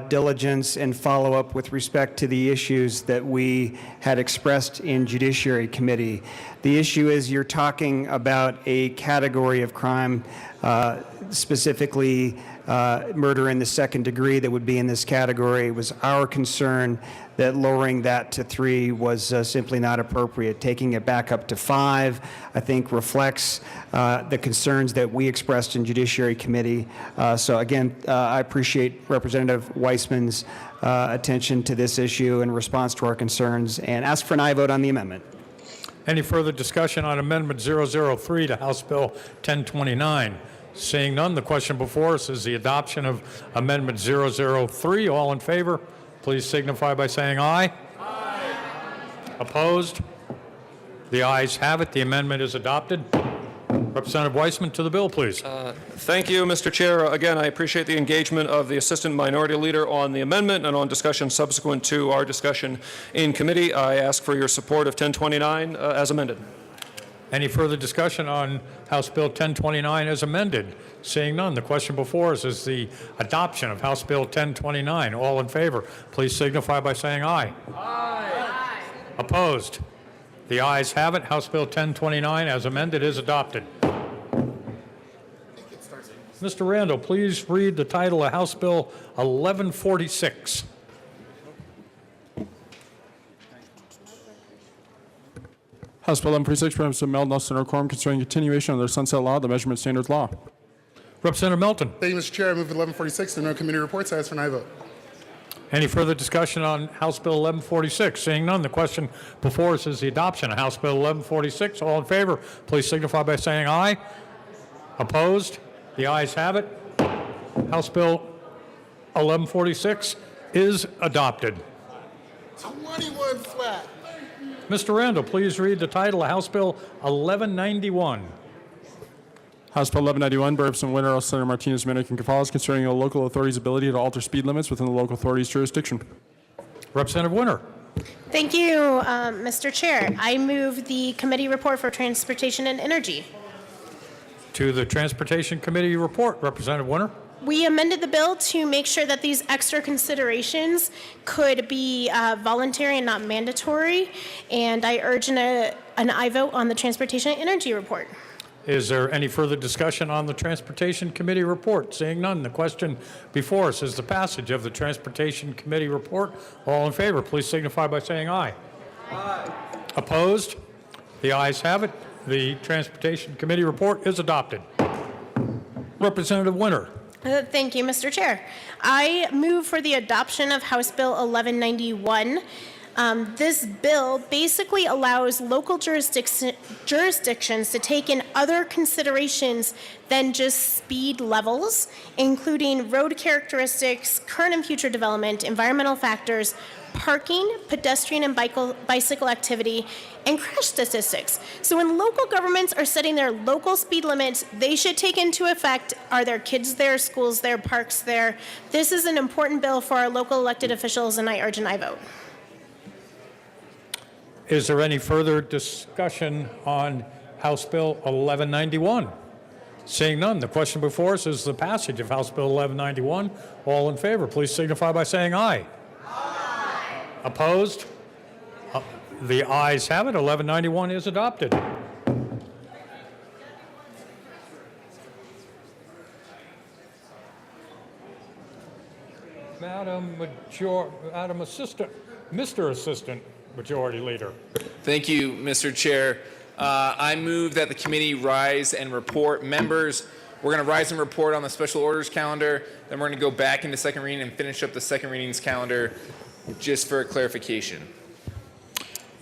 diligence and follow-up with respect to the issues that we had expressed in Judiciary Committee. The issue is you're talking about a category of crime, specifically murder in the second degree that would be in this category. It was our concern that lowering that to 3 was simply not appropriate. Taking it back up to 5, I think, reflects the concerns that we expressed in Judiciary Committee. So again, I appreciate Representative Weissman's attention to this issue in response to our concerns, and ask for an aye vote on the amendment. Any further discussion on Amendment 003 to House Bill 1029? Seeing none, the question before us is the adoption of Amendment 003. All in favor, please signify by saying aye. Aye. Opposed? The ayes have it. The amendment is adopted. Representative Weissman to the bill, please. Thank you, Mr. Chair. Again, I appreciate the engagement of the Assistant Minority Leader on the amendment and on discussion subsequent to our discussion in committee. I ask for your support of 1029 as amended. Any further discussion on House Bill 1029 as amended? Seeing none, the question before us is the adoption of House Bill 1029. All in favor, please signify by saying aye. Aye. Opposed? The ayes have it. House Bill 1029 as amended is adopted. Mr. Randall, please read the title of House Bill House Bill 1146, Representative Mel Nelson Quorum concerning continuation of the Sunset Law, the Measurement Standards Law. Representative Melton. Thank you, Mr. Chair. I move 1146. There are no committee reports. I ask for an aye vote. Any further discussion on House Bill 1146? Seeing none, the question before us is the adoption of House Bill 1146. All in favor, please signify by saying aye. Opposed? The ayes have it. House Bill 1146 is adopted. 21 flat. Mr. Randall, please read the title of House Bill 1191. House Bill 1191, Burbs and Winter, Senator Martinez, Minnick, and Gonzalez concerning a local authority's ability to alter speed limits within the local authority's jurisdiction. Representative Winter. Thank you, Mr. Chair. I move the committee report for transportation and energy. To the Transportation Committee report, Representative Winter. We amended the bill to make sure that these extra considerations could be voluntary and not mandatory, and I urge an aye vote on the transportation and energy report. Is there any further discussion on the Transportation Committee report? Seeing none, the question before us is the passage of the Transportation Committee report. All in favor, please signify by saying aye. Aye. Opposed? The ayes have it. The Transportation Committee report is adopted. Representative Winter. Thank you, Mr. Chair. I move for the adoption of House Bill 1191. This bill basically allows local jurisdictions to take in other considerations than just speed levels, including road characteristics, current and future development, environmental factors, parking, pedestrian and bicycle activity, and crash statistics. So when local governments are setting their local speed limits, they should take into effect, are there kids there, schools there, parks there? This is an important bill for our local elected officials, and I urge an aye vote. Is there any further discussion on House Bill 1191? Seeing none, the question before us is the passage of House Bill 1191. All in favor, please signify by saying aye. Aye. Opposed? The ayes have it. 1191 is adopted. Madam Assistant, Mr. Assistant Majority Leader. Thank you, Mr. Chair. I move that the committee rise and report. Members, we're going to rise and report on the special orders calendar. Then we're going to go back into second reading and finish up the second readings calendar just for clarification.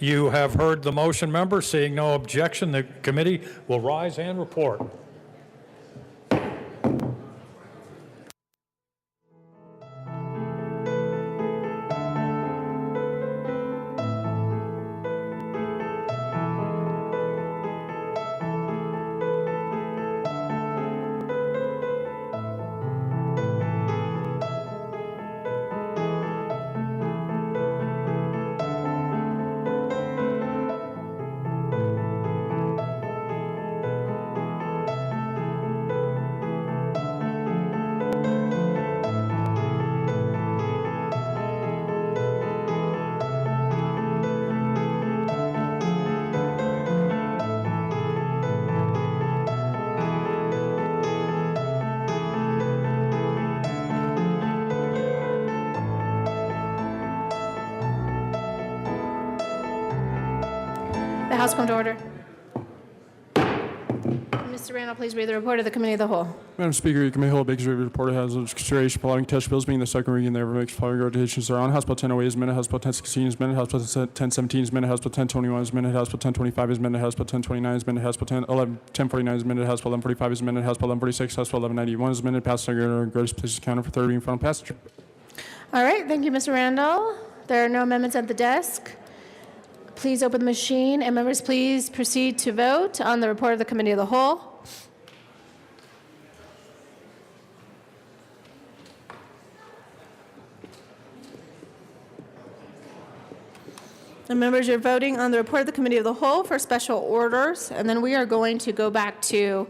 You have heard the motion, members. Seeing no objection, the committee will rise and report. The House come to order. Mr. Randall, please read the report of the Committee of the Whole. Madam Speaker, your committee whole Baker's review report has its consideration following touch bills being the second reading and therefore makes following rotations are on. House Bill 1008 is amended, House Bill 1016 is amended, House Bill 1017 is amended, House Bill 1021 is amended, House Bill 1025 is amended, House Bill 1029 is amended, House Bill 1049 is amended, House Bill 1145 is amended, House Bill 1146, House Bill 1191 is amended, passed under Greatest Places Counter for third reading and final passage. All right, thank you, Mr. Randall. There are no amendments at the desk. Please open the machine, and members, please proceed to vote on the report of the Committee of the Whole. The members are voting on the report of the Committee of the Whole for special orders, and then we are going to go back to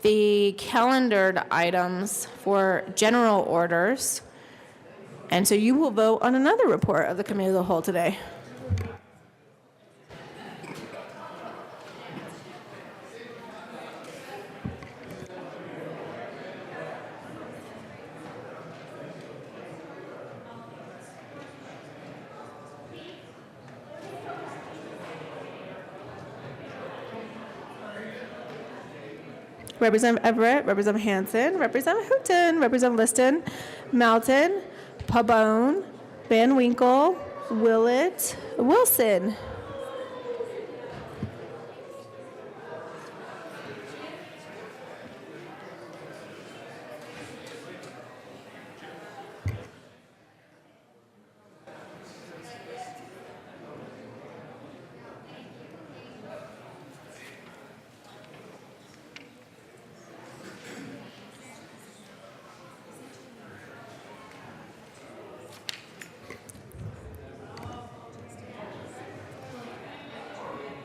the calendared items for general orders. And so you will vote on another report of the Committee of the Whole today. Representative Everett, Representative Hansen, Representative Houghton, Representative Liston, Melton, Pabon, Van Winkle, Willett, Wilson.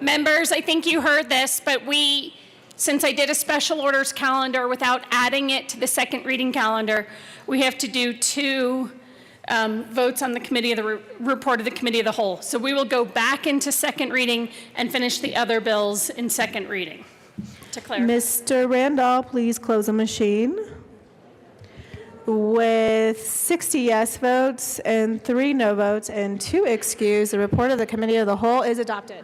Members, I think you heard this, but since I did a special orders calendar without adding it to the second reading calendar, we have to do 2 votes on the committee of the report of the committee of the whole. So we will go back into second reading and finish the other bills in second reading. To clarify. Mr. Randall, please close the machine. With 60 yes votes and 3 no votes and 2 excused, the report of the committee of the whole is adopted.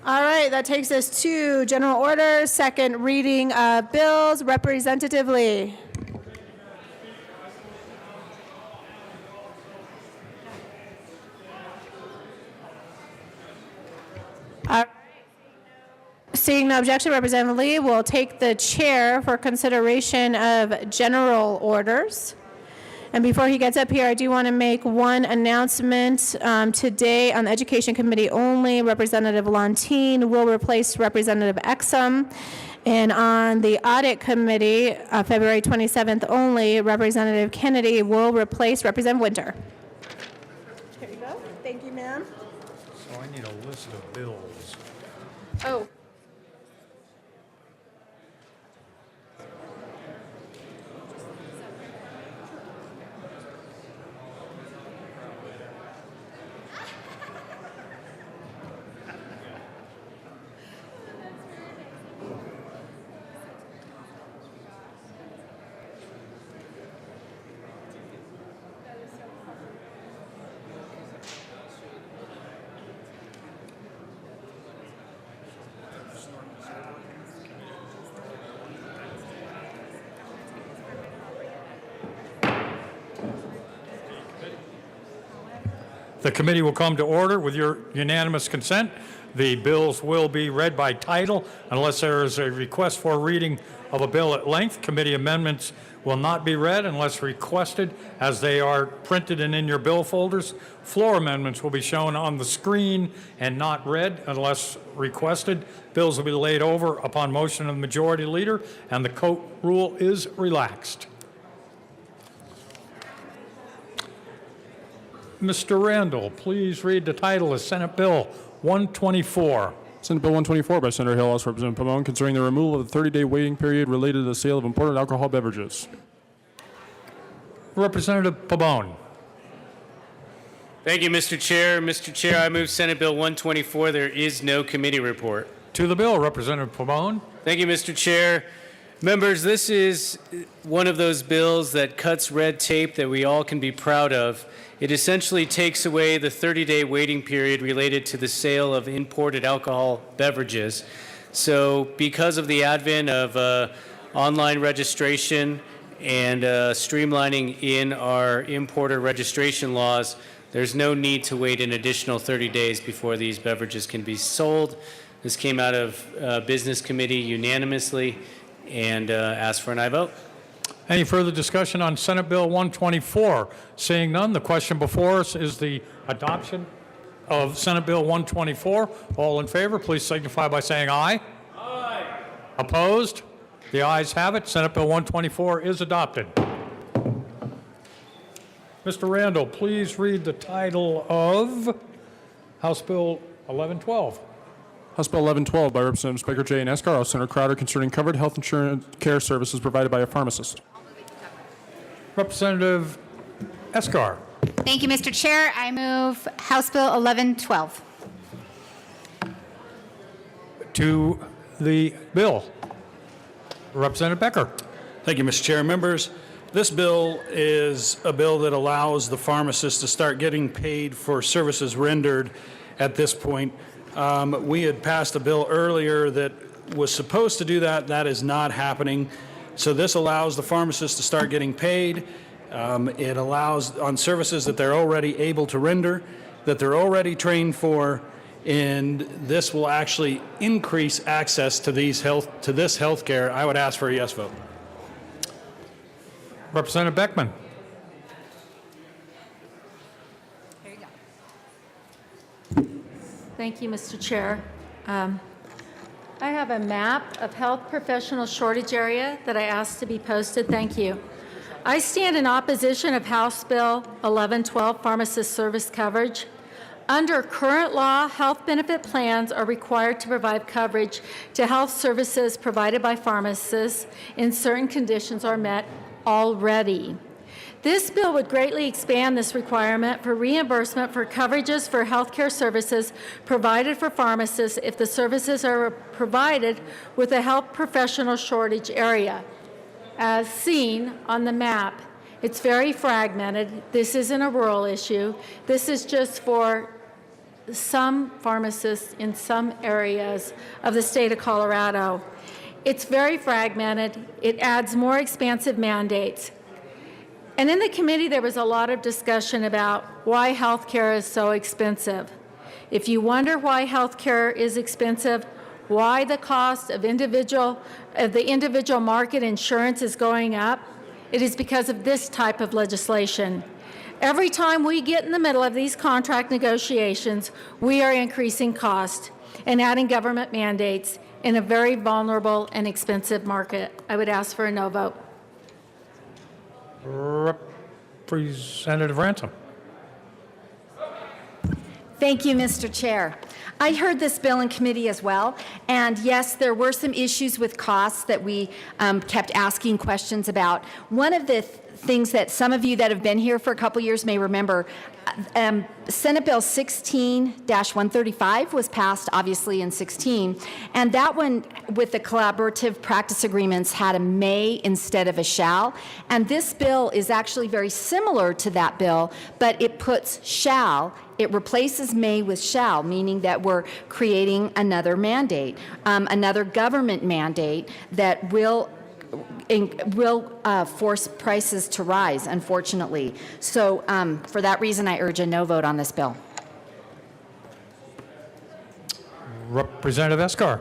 All right, that takes us to general order, second reading of bills. Representative Lee. Seeing no objection, Representative Lee will take the chair for consideration of general orders. And before he gets up here, I do want to make one announcement. Today on the Education Committee only, Representative Lontine will replace Representative Exum. And on the Audit Committee, February 27th only, Representative Kennedy will replace Representative Winter. Here you go. Thank you, ma'am. So I need a list of bills. Oh. The committee will come to order with your unanimous consent. The bills will be read by title unless there is a request for reading of a bill at length. Committee amendments will not be read unless requested as they are printed and in your bill folders. Floor amendments will be shown on the screen and not read unless requested. Bills will be laid over upon motion of the majority leader, and the coat rule is relaxed. Mr. Randall, please read the title of Senate Bill 124. Senate Bill 124 by Senator Hill, House Representative Pabon, concerning the removal of the 30-day waiting period related to the sale of imported alcohol beverages. Representative Pabon. Thank you, Mr. Chair. Mr. Chair, I move Senate Bill 124. There is no committee report. To the bill, Representative Pabon. Thank you, Mr. Chair. Members, this is one of those bills that cuts red tape that we all can be proud of. It essentially takes away the 30-day waiting period related to the sale of imported alcohol beverages. So because of the advent of online registration and streamlining in our importer registration laws, there's no need to wait an additional 30 days before these beverages can be sold. This came out of Business Committee unanimously and asked for an aye vote. Any further discussion on Senate Bill 124? Seeing none, the question before us is the adoption of Senate Bill 124. All in favor, please signify by saying aye. Aye. Opposed? The ayes have it. Senate Bill 124 is adopted. Mr. Randall, please read the title of House Bill 1112. House Bill 1112 by Representative Spiker J. and Escar, House Senator Crowder, concerning covered health insurance care services provided by a pharmacist. Representative Escar. Thank you, Mr. Chair. I move House Bill 1112. To the bill, Representative Becker. Thank you, Mr. Chair. Members, this bill is a bill that allows the pharmacist to start getting paid for services rendered at this point. We had passed a bill earlier that was supposed to do that. That is not happening. So this allows the pharmacists to start getting paid. It allows on services that they're already able to render, that they're already trained for, and this will actually increase access to this health care. I would ask for a yes vote. Representative Beckman. Thank you, Mr. Chair. I have a map of health professional shortage area that I asked to be posted. Thank you. I stand in opposition of House Bill 1112, pharmacist service coverage. Under current law, health benefit plans are required to provide coverage to health services provided by pharmacists in certain conditions are met already. This bill would greatly expand this requirement for reimbursement for coverages for healthcare services provided for pharmacists if the services are provided with a health professional shortage area. As seen on the map, it's very fragmented. This isn't a rural issue. This is just for some pharmacists in some areas of the state of Colorado. It's very fragmented. It adds more expansive mandates. And in the committee, there was a lot of discussion about why healthcare is so expensive. If you wonder why healthcare is expensive, why the cost of the individual market insurance is going up, it is because of this type of legislation. Every time we get in the middle of these contract negotiations, we are increasing cost and adding government mandates in a very vulnerable and expensive market. I would ask for a no vote. Representative Ransom. Thank you, Mr. Chair. I heard this bill in committee as well, and yes, there were some issues with costs that we kept asking questions about. One of the things that some of you that have been here for a couple years may remember, Senate Bill 16-135 was passed obviously in 16, and that one with the collaborative practice agreements had a may instead of a shall, and this bill is actually very similar to that bill, but it puts shall. It replaces may with shall, meaning that we're creating another mandate, another government mandate that will force prices to rise, unfortunately. So for that reason, I urge a no vote on this bill. Representative Escar.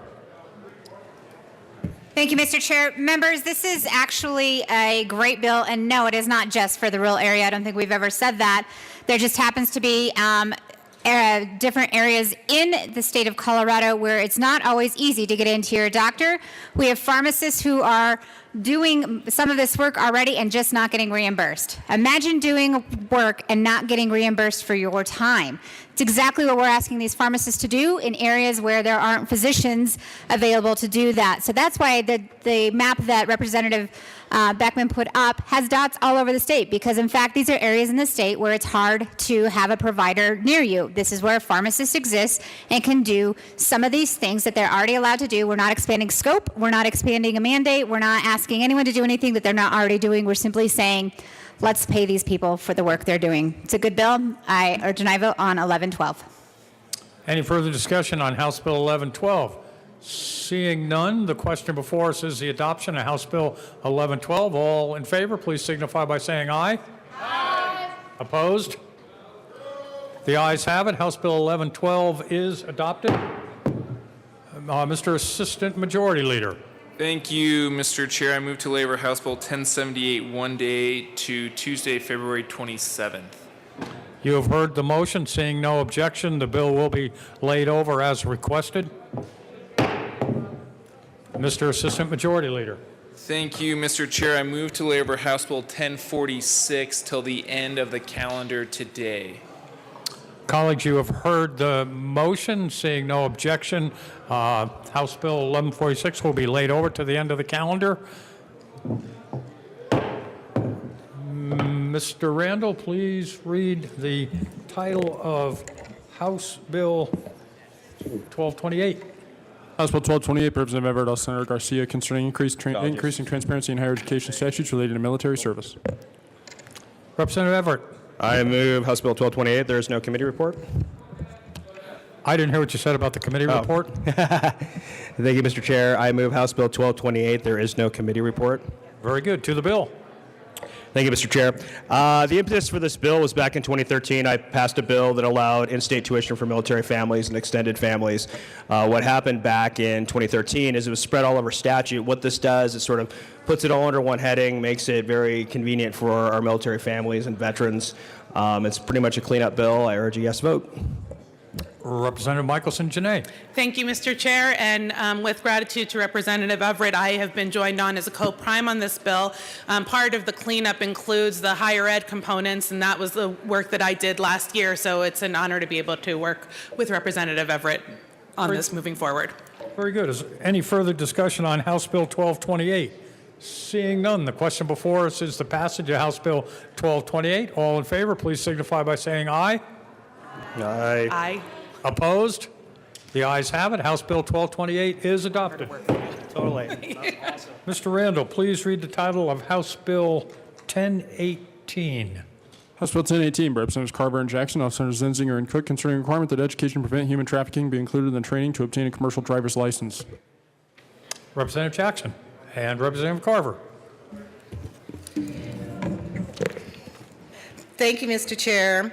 Thank you, Mr. Chair. Members, this is actually a great bill, and no, it is not just for the rural area. I don't think we've ever said that. There just happens to be different areas in the state of Colorado where it's not always easy to get into your doctor. We have pharmacists who are doing some of this work already and just not getting reimbursed. Imagine doing work and not getting reimbursed for your time. It's exactly what we're asking these pharmacists to do in areas where there aren't physicians available to do that. So that's why the map that Representative Beckman put up has dots all over the state, because in fact these are areas in the state where it's hard to have a provider near you. This is where pharmacists exist and can do some of these things that they're already allowed to do. We're not expanding scope, we're not expanding a mandate, we're not asking anyone to do anything that they're not already doing. We're simply saying, let's pay these people for the work they're doing. It's a good bill. I urge an aye vote on 1112. Any further discussion on House Bill 1112? Seeing none, the question before us is the adoption of House Bill 1112. All in favor, please signify by saying aye. Aye. Opposed? The ayes have it. House Bill 1112 is adopted. Mr. Assistant Majority Leader. Thank you, Mr. Chair. I move to labor House Bill 1078 one day to Tuesday, February 27th. You have heard the motion. Seeing no objection, the bill will be laid over as requested. Mr. Assistant Majority Leader. Thank you, Mr. Chair. I move to labor House Bill 1046 till the end of the calendar today. Colleagues, you have heard the motion. Seeing no objection, House Bill 1146 will be laid over to the end of the calendar. Mr. Randall, please read the title of House Bill 1228. House Bill 1228, Representative Everett, Senator Garcia, concerning increasing transparency in higher education statutes related to military service. Representative Everett. I move House Bill 1228. There is no committee report. I didn't hear what you said about the committee report. Thank you, Mr. Chair. I move House Bill 1228. There is no committee report. Very good. To the bill. Thank you, Mr. Chair. The impetus for this bill was back in 2013. I passed a bill that allowed in-state tuition for military families and extended families. What happened back in 2013 is it was spread all over statute. What this does is sort of puts it all under one heading, makes it very convenient for our military families and veterans. It's pretty much a cleanup bill. I urge a yes vote. Representative Michelson Janae. Thank you, Mr. Chair, and with gratitude to Representative Everett, I have been joined on as a co-prime on this bill. Part of the cleanup includes the higher ed components, and that was the work that I did last year, so it's an honor to be able to work with Representative Everett on this moving forward. Very good. Is any further discussion on House Bill 1228? Seeing none, the question before us is the passage of House Bill 1228. All in favor, please signify by saying aye. Aye. Aye. Opposed? The ayes have it. House Bill 1228 is adopted. Totally. Mr. Randall, please read the title of House Bill 1018. House Bill 1018 by Representatives Carver and Jackson, Officers Zenzinger and Cook, concerning requirement that education to prevent human trafficking be included in the training to obtain a commercial driver's license. Representative Jackson and Representative Carver. Thank you, Mr. Chair.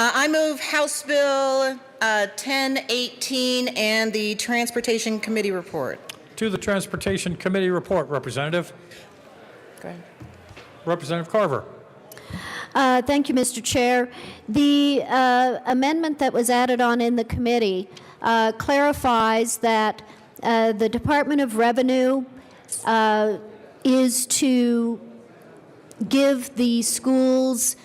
I move House Bill 1018 and the Transportation Committee report. To the Transportation Committee report, Representative. Go ahead. Representative Carver. Thank you, Mr. Chair. The amendment that was added on in the committee clarifies that the Department of Revenue is to give the schools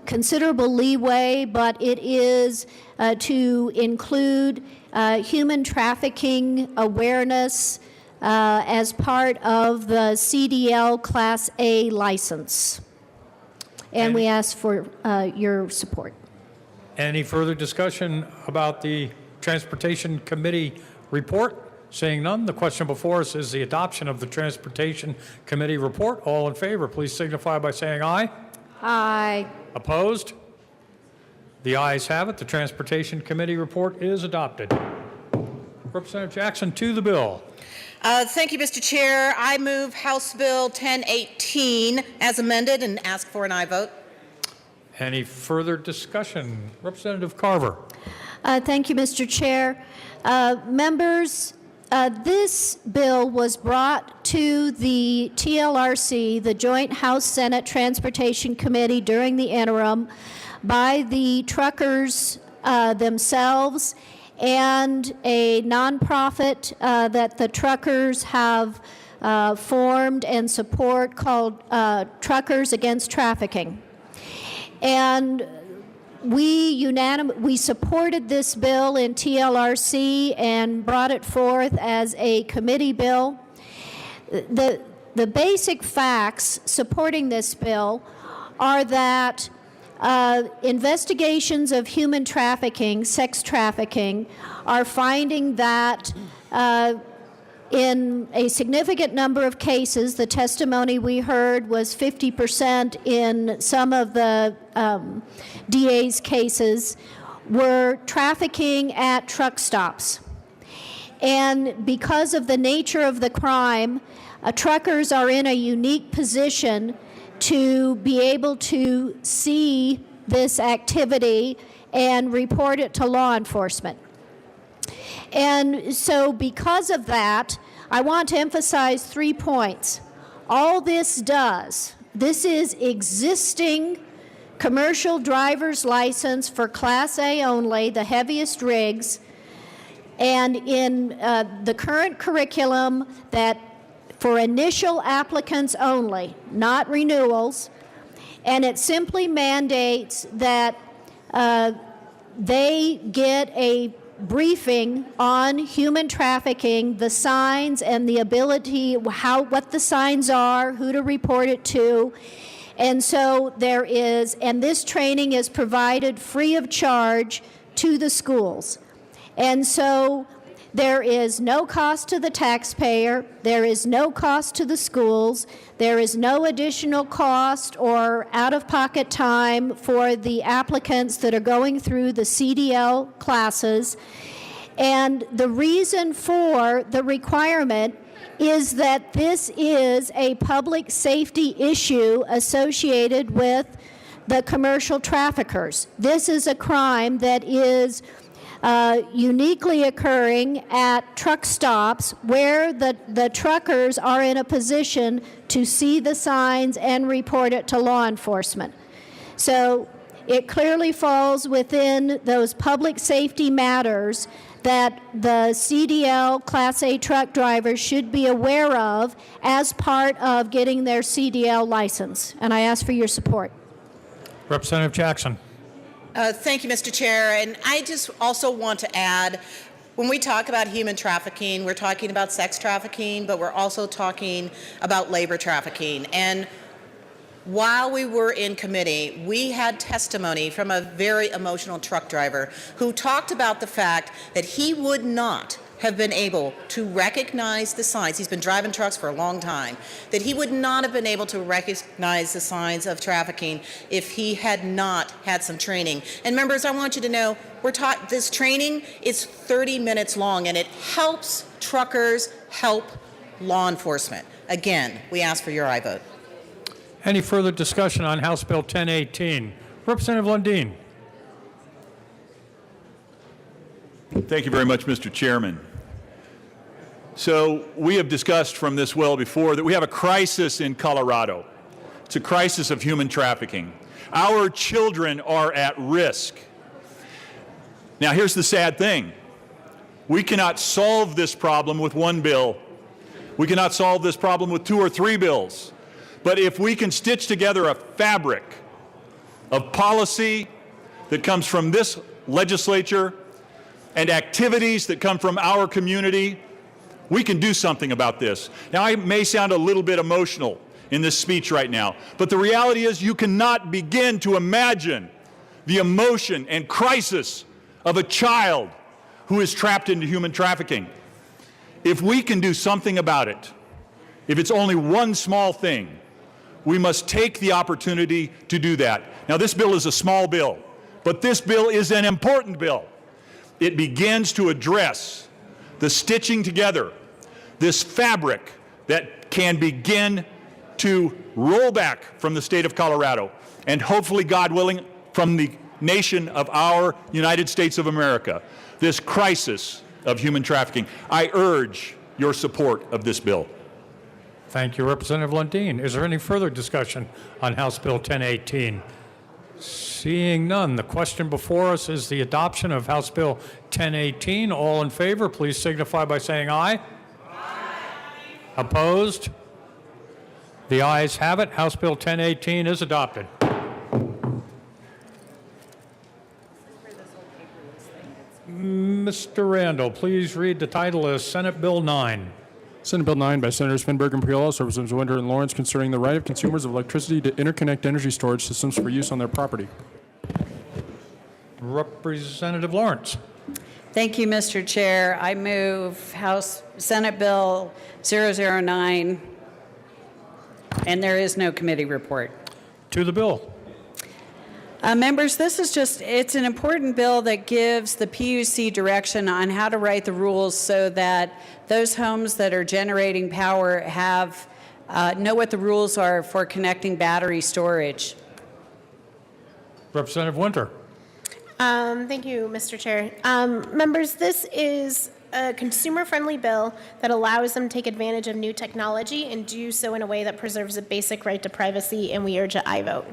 considerable leeway, but it is to include human trafficking awareness as part of the CDL Class A license. And we ask for your support. Any further discussion about the Transportation Committee report? Seeing none, the question before us is the adoption of the Transportation Committee report. All in favor, please signify by saying aye. Aye. Opposed? The ayes have it. The Transportation Committee report is adopted. Representative Jackson, to the bill. Thank you, Mr. Chair. I move House Bill 1018 as amended and ask for an aye vote. Any further discussion? Representative Carver. Thank you, Mr. Chair. Members, this bill was brought to the TLRC, the Joint House-Senate Transportation Committee, during the interim by the truckers themselves and a nonprofit that the truckers have formed and support called Truckers Against Trafficking. And we supported this bill in TLRC and brought it forth as a committee bill. The basic facts supporting this bill are that investigations of human trafficking, sex trafficking, are finding that in a significant number of cases, the testimony we heard was 50% in some of the DA's cases, were trafficking at truck stops. And because of the nature of the crime, truckers are in a unique position to be able to see this activity and report it to law enforcement. And so because of that, I want to emphasize 3 points. All this does, this is existing commercial driver's license for Class A only, the heaviest rigs, and in the current curriculum that for initial applicants only, not renewals, and it simply mandates that they get a briefing on human trafficking, the signs and the ability, what the signs are, who to report it to. And so there is, and this training is provided free of charge to the schools. And so There is no cost to the taxpayer. There is no cost to the schools. There is no additional cost or out-of-pocket time for the applicants that are going through the CDL classes. And the reason for the requirement is that this is a public safety issue associated with the commercial traffickers. This is a crime that is uniquely occurring at truck stops where the truckers are in a position to see the signs and report it to law enforcement. So it clearly falls within those public safety matters that the CDL Class A truck drivers should be aware of as part of getting their CDL license. And I ask for your support. Representative Jackson. Thank you, Mr. Chair. And I just also want to add, when we talk about human trafficking, we're talking about sex trafficking, but we're also talking about labor trafficking. And while we were in committee, we had testimony from a very emotional truck driver who talked about the fact that he would not have been able to recognize the signs. He's been driving trucks for a long time. That he would not have been able to recognize the signs of trafficking if he had not had some training. And members, I want you to know, this training is 30 minutes long, and it helps truckers help law enforcement. Again, we ask for your aye vote. Any further discussion on House Bill 1018? Representative Lundin. Thank you very much, Mr. Chairman. So we have discussed from this well before that we have a crisis in Colorado. It's a crisis of human trafficking. Our children are at risk. Now, here's the sad thing. We cannot solve this problem with one bill. We cannot solve this problem with 2 or 3 bills. But if we can stitch together a fabric of policy that comes from this legislature and activities that come from our community, we can do something about this. Now, I may sound a little bit emotional in this speech right now, but the reality is you cannot begin to imagine the emotion and crisis of a child who is trapped into human trafficking. If we can do something about it, if it's only one small thing, we must take the opportunity to do that. Now, this bill is a small bill, but this bill is an important bill. It begins to address the stitching together, this fabric that can begin to roll back from the state of Colorado, and hopefully, God willing, from the nation of our United States of America, this crisis of human trafficking. I urge your support of this bill. Thank you, Representative Lundin. Is there any further discussion on House Bill 1018? Seeing none, the question before us is the adoption of House Bill 1018. All in favor, please signify by saying aye. Aye. Opposed? The ayes have it. House Bill 1018 is adopted. Mr. Randall, please read the title of Senate Bill 9. Senate Bill 9 by Senators Finberg and Priola, Representatives Winter and Lawrence, concerning the right of consumers of electricity to interconnect energy storage systems for use on their property. Representative Lawrence. Thank you, Mr. Chair. I move Senate Bill 009, and there is no committee report. To the bill. Members, this is it's an important bill that gives the PUC direction on how to write the rules so that those homes that are generating power know what the rules are for connecting battery storage. Representative Winter. Thank you, Mr. Chair. Members, this is a consumer-friendly bill that allows them to take advantage of new technology and do so in a way that preserves a basic right to privacy, and we urge an aye vote.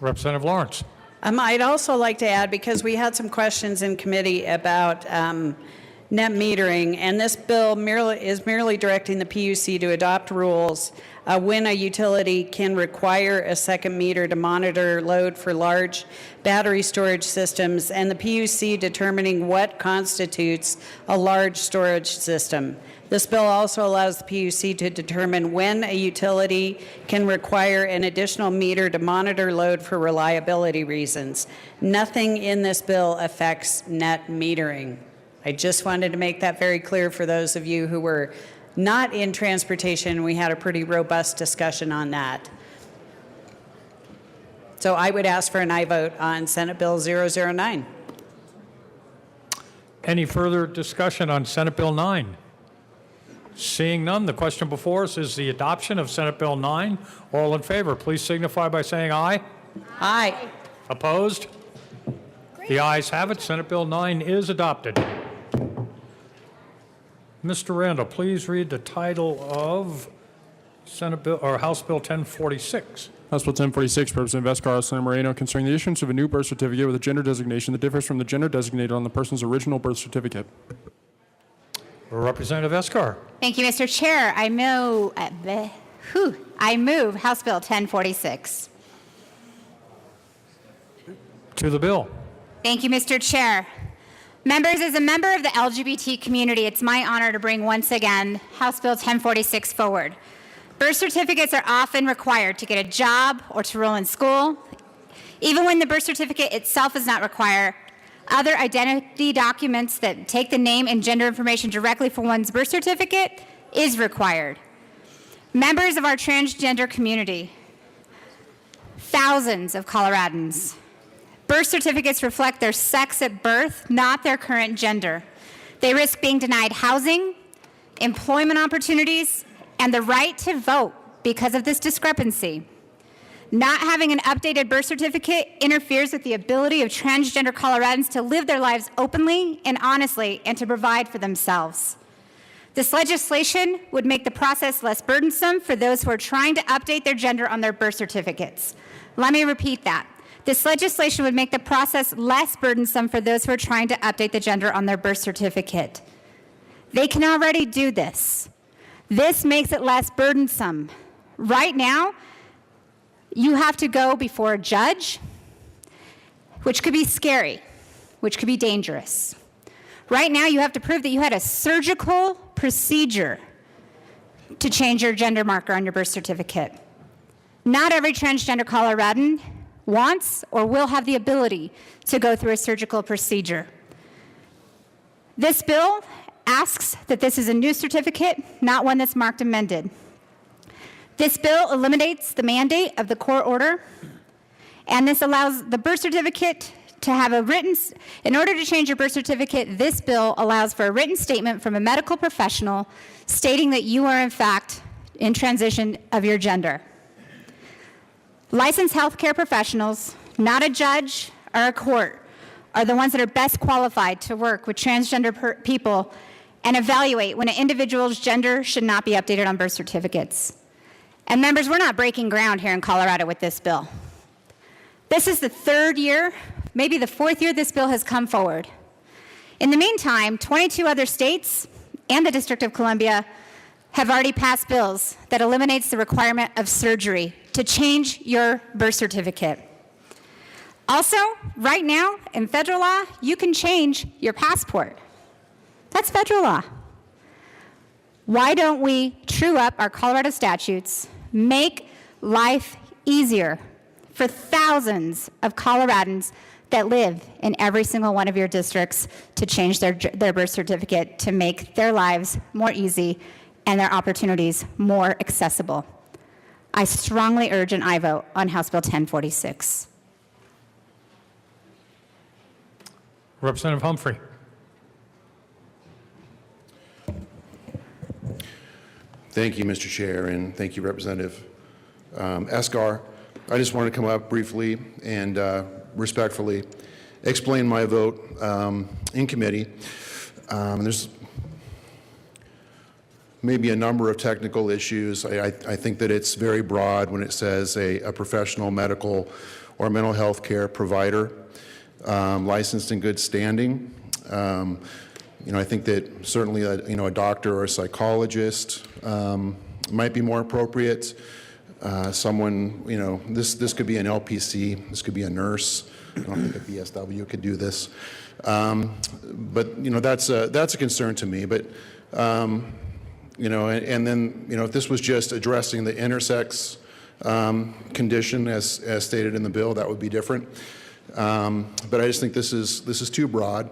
Representative Lawrence. I'd also like to add, because we had some questions in committee about net metering, and this bill is merely directing the PUC to adopt rules when a utility can require a second meter to monitor load for large battery storage systems, and the PUC determining what constitutes a large storage system. This bill also allows the PUC to determine when a utility can require an additional meter to monitor load for reliability reasons. Nothing in this bill affects net metering. I just wanted to make that very clear for those of you who were not in transportation. We had a pretty robust discussion on that. So I would ask for an aye vote on Senate Bill 009. Any further discussion on Senate Bill 9? Seeing none, the question before us is the adoption of Senate Bill 9. All in favor, please signify by saying aye. Aye. Opposed? The ayes have it. Senate Bill 9 is adopted. Mr. Randall, please read the title of Senate Bill or House Bill 1046. House Bill 1046, Representative Escar, Senator Moreno, concerning the issuance of a new birth certificate with a gender designation that differs from the gender designated on the person's original birth certificate. Representative Escar. Thank you, Mr. Chair. I move House Bill 1046. To the bill. Thank you, Mr. Chair. Members, as a member of the LGBT community, it's my honor to bring once again House Bill 1046 forward. Birth certificates are often required to get a job or to enroll in school. Even when the birth certificate itself is not required, other identity documents that take the name and gender information directly from one's birth certificate is required. Members of our transgender community, thousands of Coloradans, birth certificates reflect their sex at birth, not their current gender. They risk being denied housing, employment opportunities, and the right to vote because of this discrepancy. Not having an updated birth certificate interferes with the ability of transgender Coloradans to live their lives openly and honestly and to provide for themselves. This legislation would make the process less burdensome for those who are trying to update their gender on their birth certificates. Let me repeat that. This legislation would make the process less burdensome for those who are trying to update the gender on their birth certificate. They can already do this. This makes it less burdensome. Right now, you have to go before a judge, which could be scary, which could be dangerous. Right now, you have to prove that you had a surgical procedure to change your gender marker on your birth certificate. Not every transgender Coloradan wants or will have the ability to go through a surgical procedure. This bill asks that this is a new certificate, not one that's marked amended. This bill eliminates the mandate of the court order, and this allows the birth certificate to have a written, in order to change your birth certificate, this bill allows for a written statement from a medical professional stating that you are in fact in transition of your gender. Licensed healthcare professionals, not a judge or a court, are the ones that are best qualified to work with transgender people and evaluate when an individual's gender should not be updated on birth certificates. And members, we're not breaking ground here in Colorado with this bill. This is the third year, maybe the fourth year this bill has come forward. In the meantime, 22 other states and the District of Columbia have already passed bills that eliminates the requirement of surgery to change your birth certificate. Also, right now, in federal law, you can change your passport. That's federal law. Why don't we true up our Colorado statutes, make life easier for thousands of Coloradans that live in every single one of your districts to change their birth certificate to make their lives more easy and their opportunities more accessible? I strongly urge an aye vote on House Bill 1046. Representative Humphrey. Thank you, Mr. Chair, and thank you, Representative Escar. I just wanted to come up briefly and respectfully explain my vote in committee. There's maybe a number of technical issues. I think that it's very broad when it says a professional medical or mental health care provider licensed in good standing. I think that certainly a doctor or a psychologist might be more appropriate. Someone, this could be an LPC, this could be a nurse. I don't think a BSW could do this. But that's a concern to me. But and then if this was just addressing the intersex condition as stated in the bill, that would be different. But I just think this is too broad.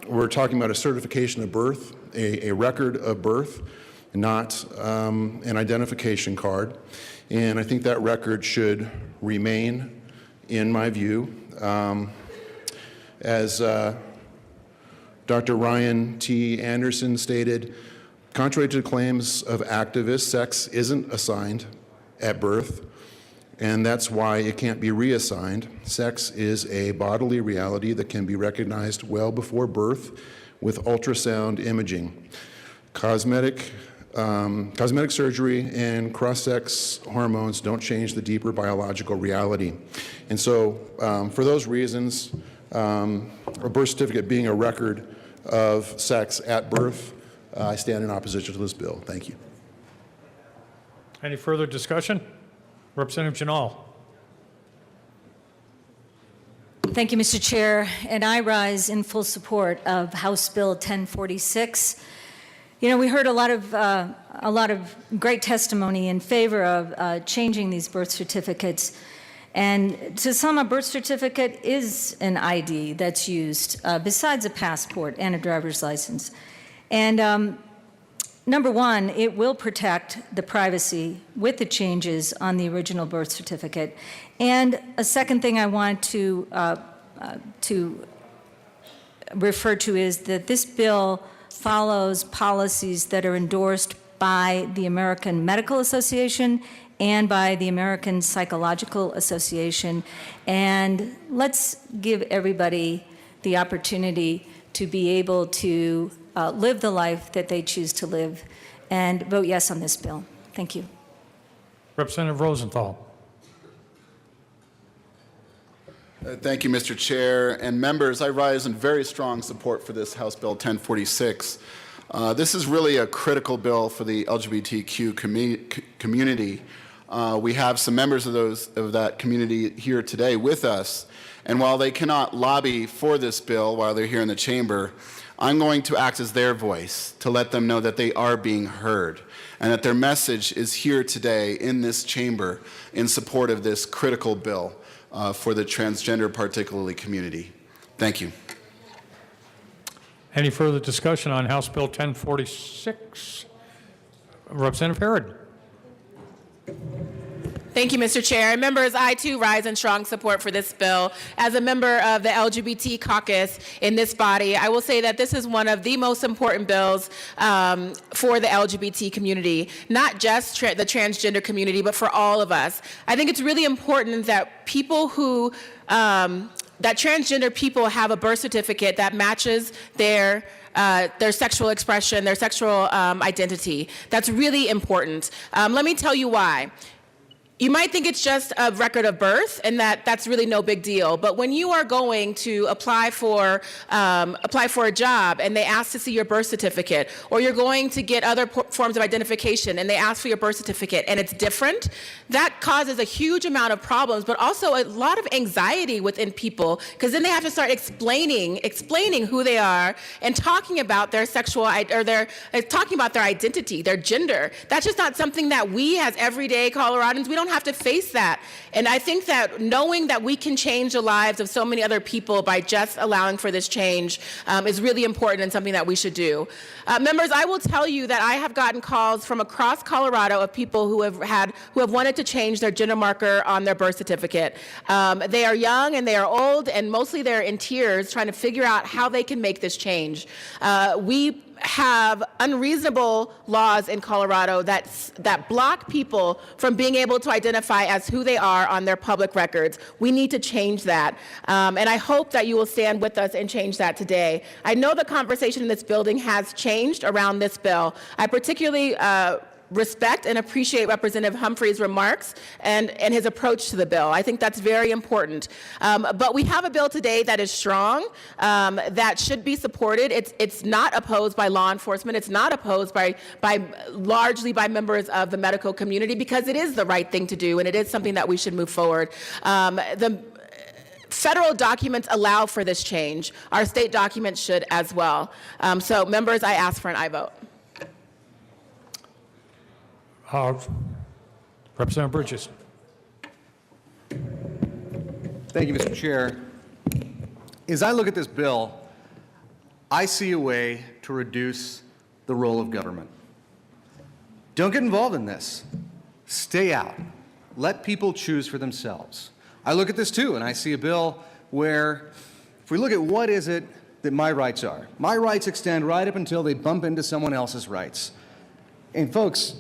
we're talking about a certification of birth, a record of birth, not an identification card. And I think that record should remain, in my view. As Dr. Ryan T. Anderson stated, contrary to the claims of activists, sex isn't assigned at birth, and that's why it can't be reassigned. Sex is a bodily reality that can be recognized well before birth with ultrasound imaging. Cosmetic surgery and cross-sex hormones don't change the deeper biological reality. And so for those reasons, a birth certificate being a record of sex at birth, I stand in opposition to this bill. Thank you. Any further discussion? Representative Janal. Thank you, Mr. Chair, and I rise in full support of House Bill 1046. You know, we heard a lot of great testimony in favor of changing these birth certificates. And to some, a birth certificate is an ID that's used besides a passport and a driver's license. And number one, it will protect the privacy with the changes on the original birth certificate. And a second thing I want to refer to is that this bill follows policies that are endorsed by the American Medical Association and by the American Psychological Association. And let's give everybody the opportunity to be able to live the life that they choose to live, and vote yes on this bill. Thank you. Representative Rosenthal. Thank you, Mr. Chair. And members, I rise in very strong support for this House Bill 1046. This is really a critical bill for the LGBTQ community. We have some members of that community here today with us. And while they cannot lobby for this bill while they're here in the chamber, I'm going to act as their voice to let them know that they are being heard and that their message is here today in this chamber in support of this critical bill for the transgender, particularly community. Thank you. Any further discussion on House Bill 1046? Representative Herod. Thank you, Mr. Chair. Members, I too rise in strong support for this bill. As a member of the LGBT caucus in this body, I will say that this is one of the most important bills for the LGBT community, not just the transgender community, but for all of us. I think it's really important that people who, that transgender people have a birth certificate that matches their sexual expression, their sexual identity. That's really important. Let me tell you why. You might think it's just a record of birth and that's really no big deal. But when you are going to apply for a job and they ask to see your birth certificate, or you're going to get other forms of identification and they ask for your birth certificate and it's different, that causes a huge amount of problems, but also a lot of anxiety within people, because then they have to start explaining who they are and talking about their sexual talking about their identity, their gender. That's just not something that we as everyday Coloradans, we don't have to face that. And I think that knowing that we can change the lives of so many other people by just allowing for this change is really important and something that we should do. Members, I will tell you that I have gotten calls from across Colorado of people who have wanted to change their gender marker on their birth certificate. They are young and they are old, and mostly they're in tears trying to figure out how they can make this change. We have unreasonable laws in Colorado that block people from being able to identify as who they are on their public records. We need to change that. And I hope that you will stand with us and change that today. I know the conversation in this building has changed around this bill. I particularly respect and appreciate Representative Humphrey's remarks and his approach to the bill. I think that's very important. But we have a bill today that is strong, that should be supported. It's not opposed by law enforcement. It's not opposed largely by members of the medical community, because it is the right thing to do and it is something that we should move forward. The federal documents allow for this change. Our state documents should as well. So members, I ask for an aye vote. Representative Bridges. Thank you, Mr. Chair. As I look at this bill, I see a way to reduce the role of government. Don't get involved in this. Stay out. Let people choose for themselves. I look at this too, and I see a bill where, if we look at what is it that my rights are, my rights extend right up until they bump into someone else's rights. And folks,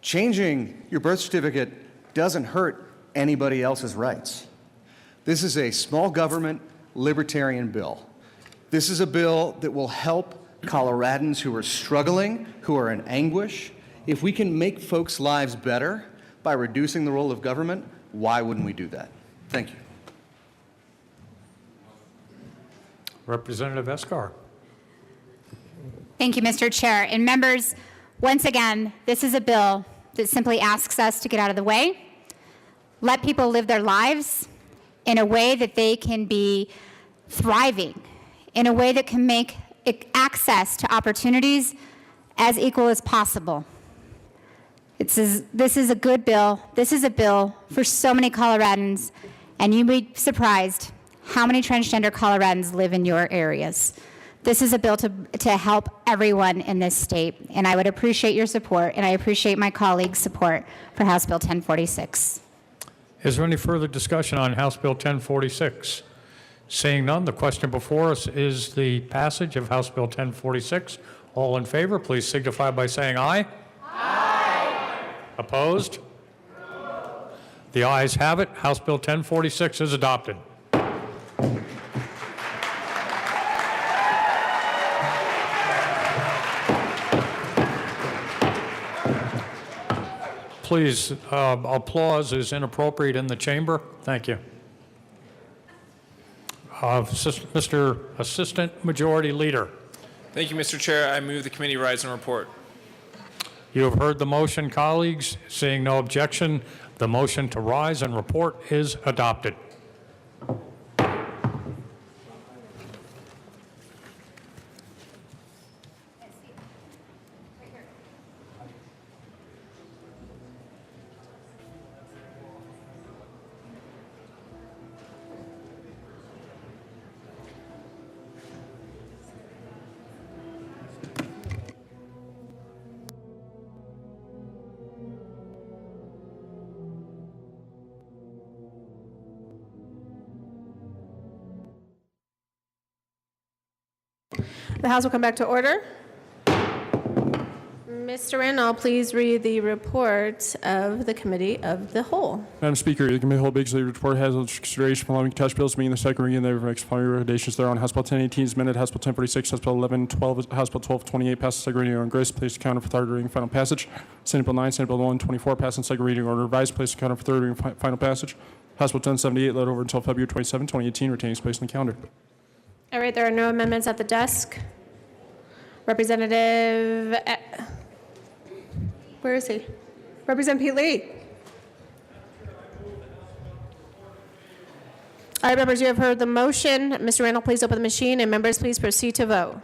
changing your birth certificate doesn't hurt anybody else's rights. This is a small government libertarian bill. This is a bill that will help Coloradans who are struggling, who are in anguish. If we can make folks' lives better by reducing the role of government, why wouldn't we do that? Thank you. Representative Escar. Thank you, Mr. Chair. And members, once again, this is a bill that simply asks us to get out of the way, let people live their lives in a way that they can be thriving, in a way that can make access to opportunities as equal as possible. This is a good bill. This is a bill for so many Coloradans, and you'd be surprised how many transgender Coloradans live in your areas. This is a bill to help everyone in this state, and I would appreciate your support, and I appreciate my colleagues' support for House Bill 1046. Is there any further discussion on House Bill 1046? Seeing none, the question before us is the passage of House Bill 1046. All in favor, please signify by saying aye. Aye. Opposed? No. The ayes have it. House Bill 1046 is adopted. Please, applause is inappropriate in the chamber. Thank you. Mr. Assistant Majority Leader. Thank you, Mr. Chair. I move the committee rise and report. You have heard the motion, colleagues. Seeing no objection, the motion to rise and report is adopted. The House will come back to order. Mr. Randall, please read the report of the Committee of the Whole. Madam Speaker, the Committee of the Whole Big City report has under consideration following attached bills being the second reading and the expiring recommendations thereon. House Bill 1018 is amended. House Bill 1046, House Bill 1112, House Bill 1228 passes second reading on grace, placed to counter for third reading, final passage. Senate Bill 9, Senate Bill 124 passed on second reading or revised, placed to counter for third reading, final passage. House Bill 1078 laid over until February 27, 2018, retaining its place on the calendar. All right, there are no amendments at the desk. Representative, where is he? Representative Pete Lee. All right, members, you have heard the motion. Mr. Randall, please open the machine, and members, please proceed to vote.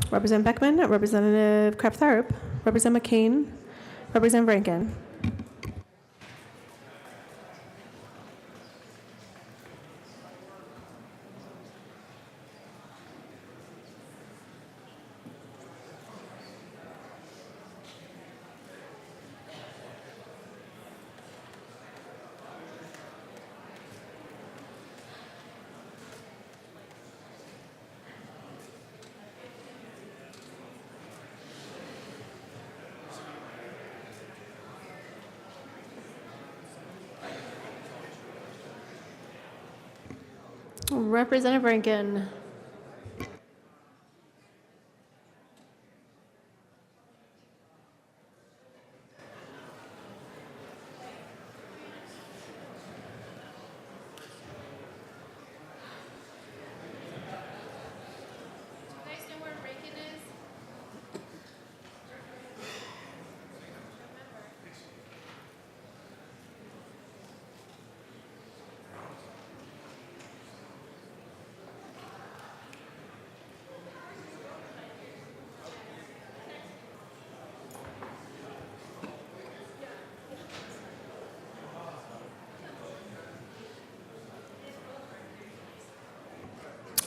Representative Beckman, Representative Kreptharp, Representative McCain, Representative Rankin. Representative Rankin.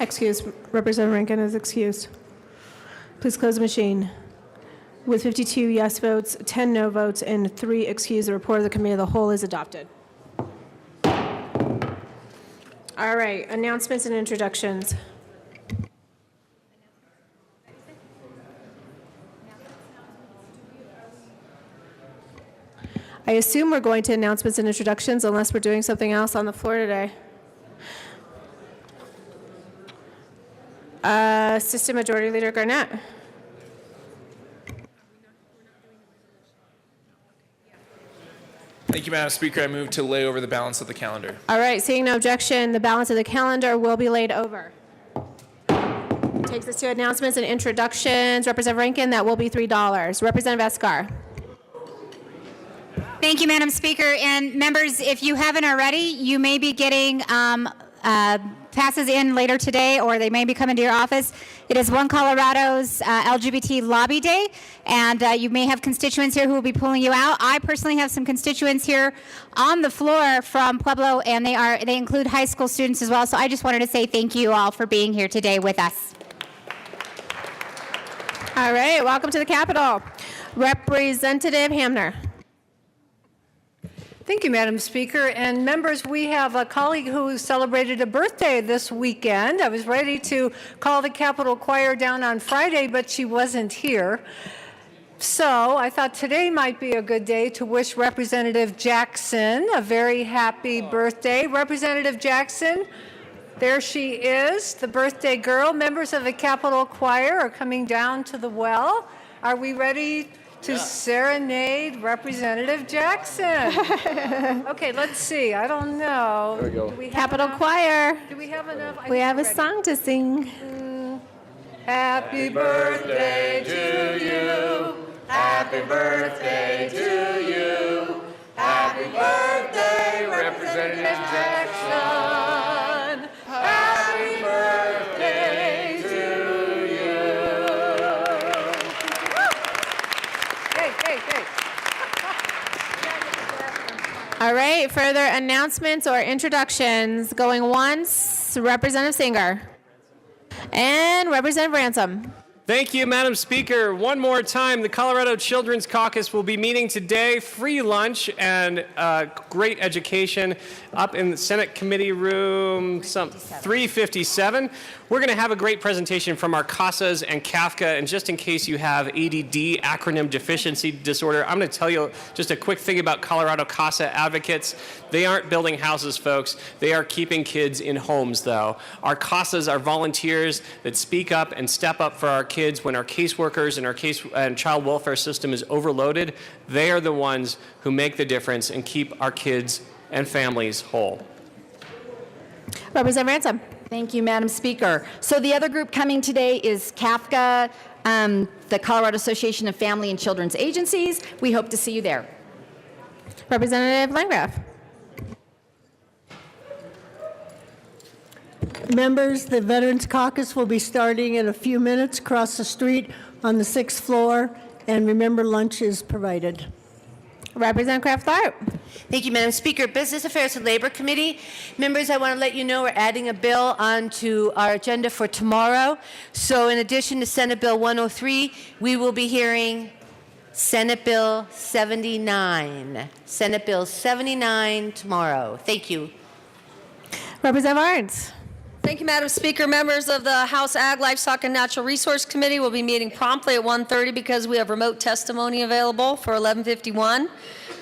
Excused. Representative Rankin is excused. Please close the machine. With 52 yes votes, 10 no votes, and 3 excused, the report of the Committee of the Whole is adopted. All right, announcements and introductions. I assume we're going to announcements and introductions unless we're doing something else on the floor today. Assistant Majority Leader Garnett. Thank you, Madam Speaker. I move to lay over the balance of the calendar. All right, seeing no objection, the balance of the calendar will be laid over. Takes us to announcements and introductions. Representative Rankin, that will be $3. Representative Escar. Thank you, Madam Speaker. And members, if you haven't already, you may be getting passes in later today, or they may be coming to your office. It is One Colorado's LGBT Lobby Day, and you may have constituents here who will be pulling you out. I personally have some constituents here on the floor from Pueblo, and they include high school students as well. So I just wanted to say thank you all for being here today with us. All right, welcome to the Capitol. Representative Hamner. Thank you, Madam Speaker. And members, we have a colleague who celebrated a birthday this weekend. I was ready to call the Capitol Choir down on Friday, but she wasn't here. So I thought today might be a good day to wish Representative Jackson a very happy birthday. Representative Jackson, there she is, the birthday girl. Members of the Capitol Choir are coming down to the well. Are we ready to serenade Representative Jackson? Okay, let's see. I don't know. There we go. Do we have Capitol enough? Choir. Do we have enough? I We think have a we're ready. song to sing. Happy birthday to you. Happy birthday to you. Happy birthday, Representative Jackson. Happy birthday to you. Hey, hey, hey. All right, further announcements or introductions. Going once, Representative Singer. And Representative Ransom. Thank you, Madam Speaker. One more time, the Colorado Children's Caucus will be meeting today. Free lunch and great education up in the Senate Committee Room 357. We're going to have a great presentation from our CASAs and CAFCA. And just in case you have ADD, acronym deficiency disorder, I'm going to tell you just a quick thing about Colorado CASA advocates. They aren't building houses, folks. They are keeping kids in homes, though. Our CASAs are volunteers that speak up and step up for our kids when our caseworkers and our child welfare system is overloaded. They are the ones who make the difference and keep our kids and families whole. Representative Ransom. Thank you, Madam Speaker. So the other group coming today is CAFCA, the Colorado Association of Family and Children's Agencies. We hope to see you there. Representative Landgraf. Members, the Veterans Caucus will be starting in a few minutes across the street on the 6th floor, and remember, lunch is provided. Representative Kraft-Tharp. Thank you, Madam Speaker. Business Affairs and Labor Committee. Members, I want to let you know we're adding a bill onto our agenda for tomorrow. So in addition to Senate Bill 103, we will be hearing Senate Bill 79. Senate Bill 79 tomorrow. Thank you. Representative Arns. Thank you, Madam Speaker. Members of the House Ag, Livestock, and Natural Resource Committee will be meeting promptly at 1:30 because we have remote testimony available for 11:51.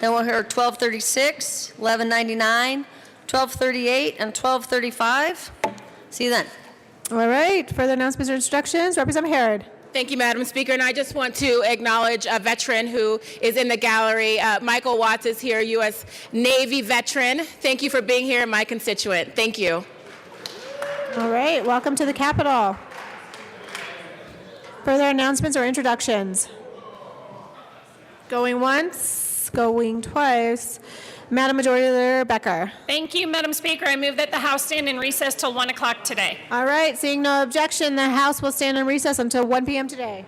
Then we'll hear 12:36, 11:99, 12:38, and 12:35. See you then. All right, further announcements or instructions? Representative Harrod. Thank you, Madam Speaker. And I just want to acknowledge a veteran who is in the gallery. Michael Watts is here, U.S. Navy veteran. Thank you for being here, my constituent. Thank you. All right, welcome to the Capitol. Further announcements or introductions? Going once, going twice. Madam Majority Leader Becker. Thank you, Madam Speaker. I move that the House stand in recess till 1 o'clock today. All right, seeing no objection, the House will stand in recess until 1 p.m. today.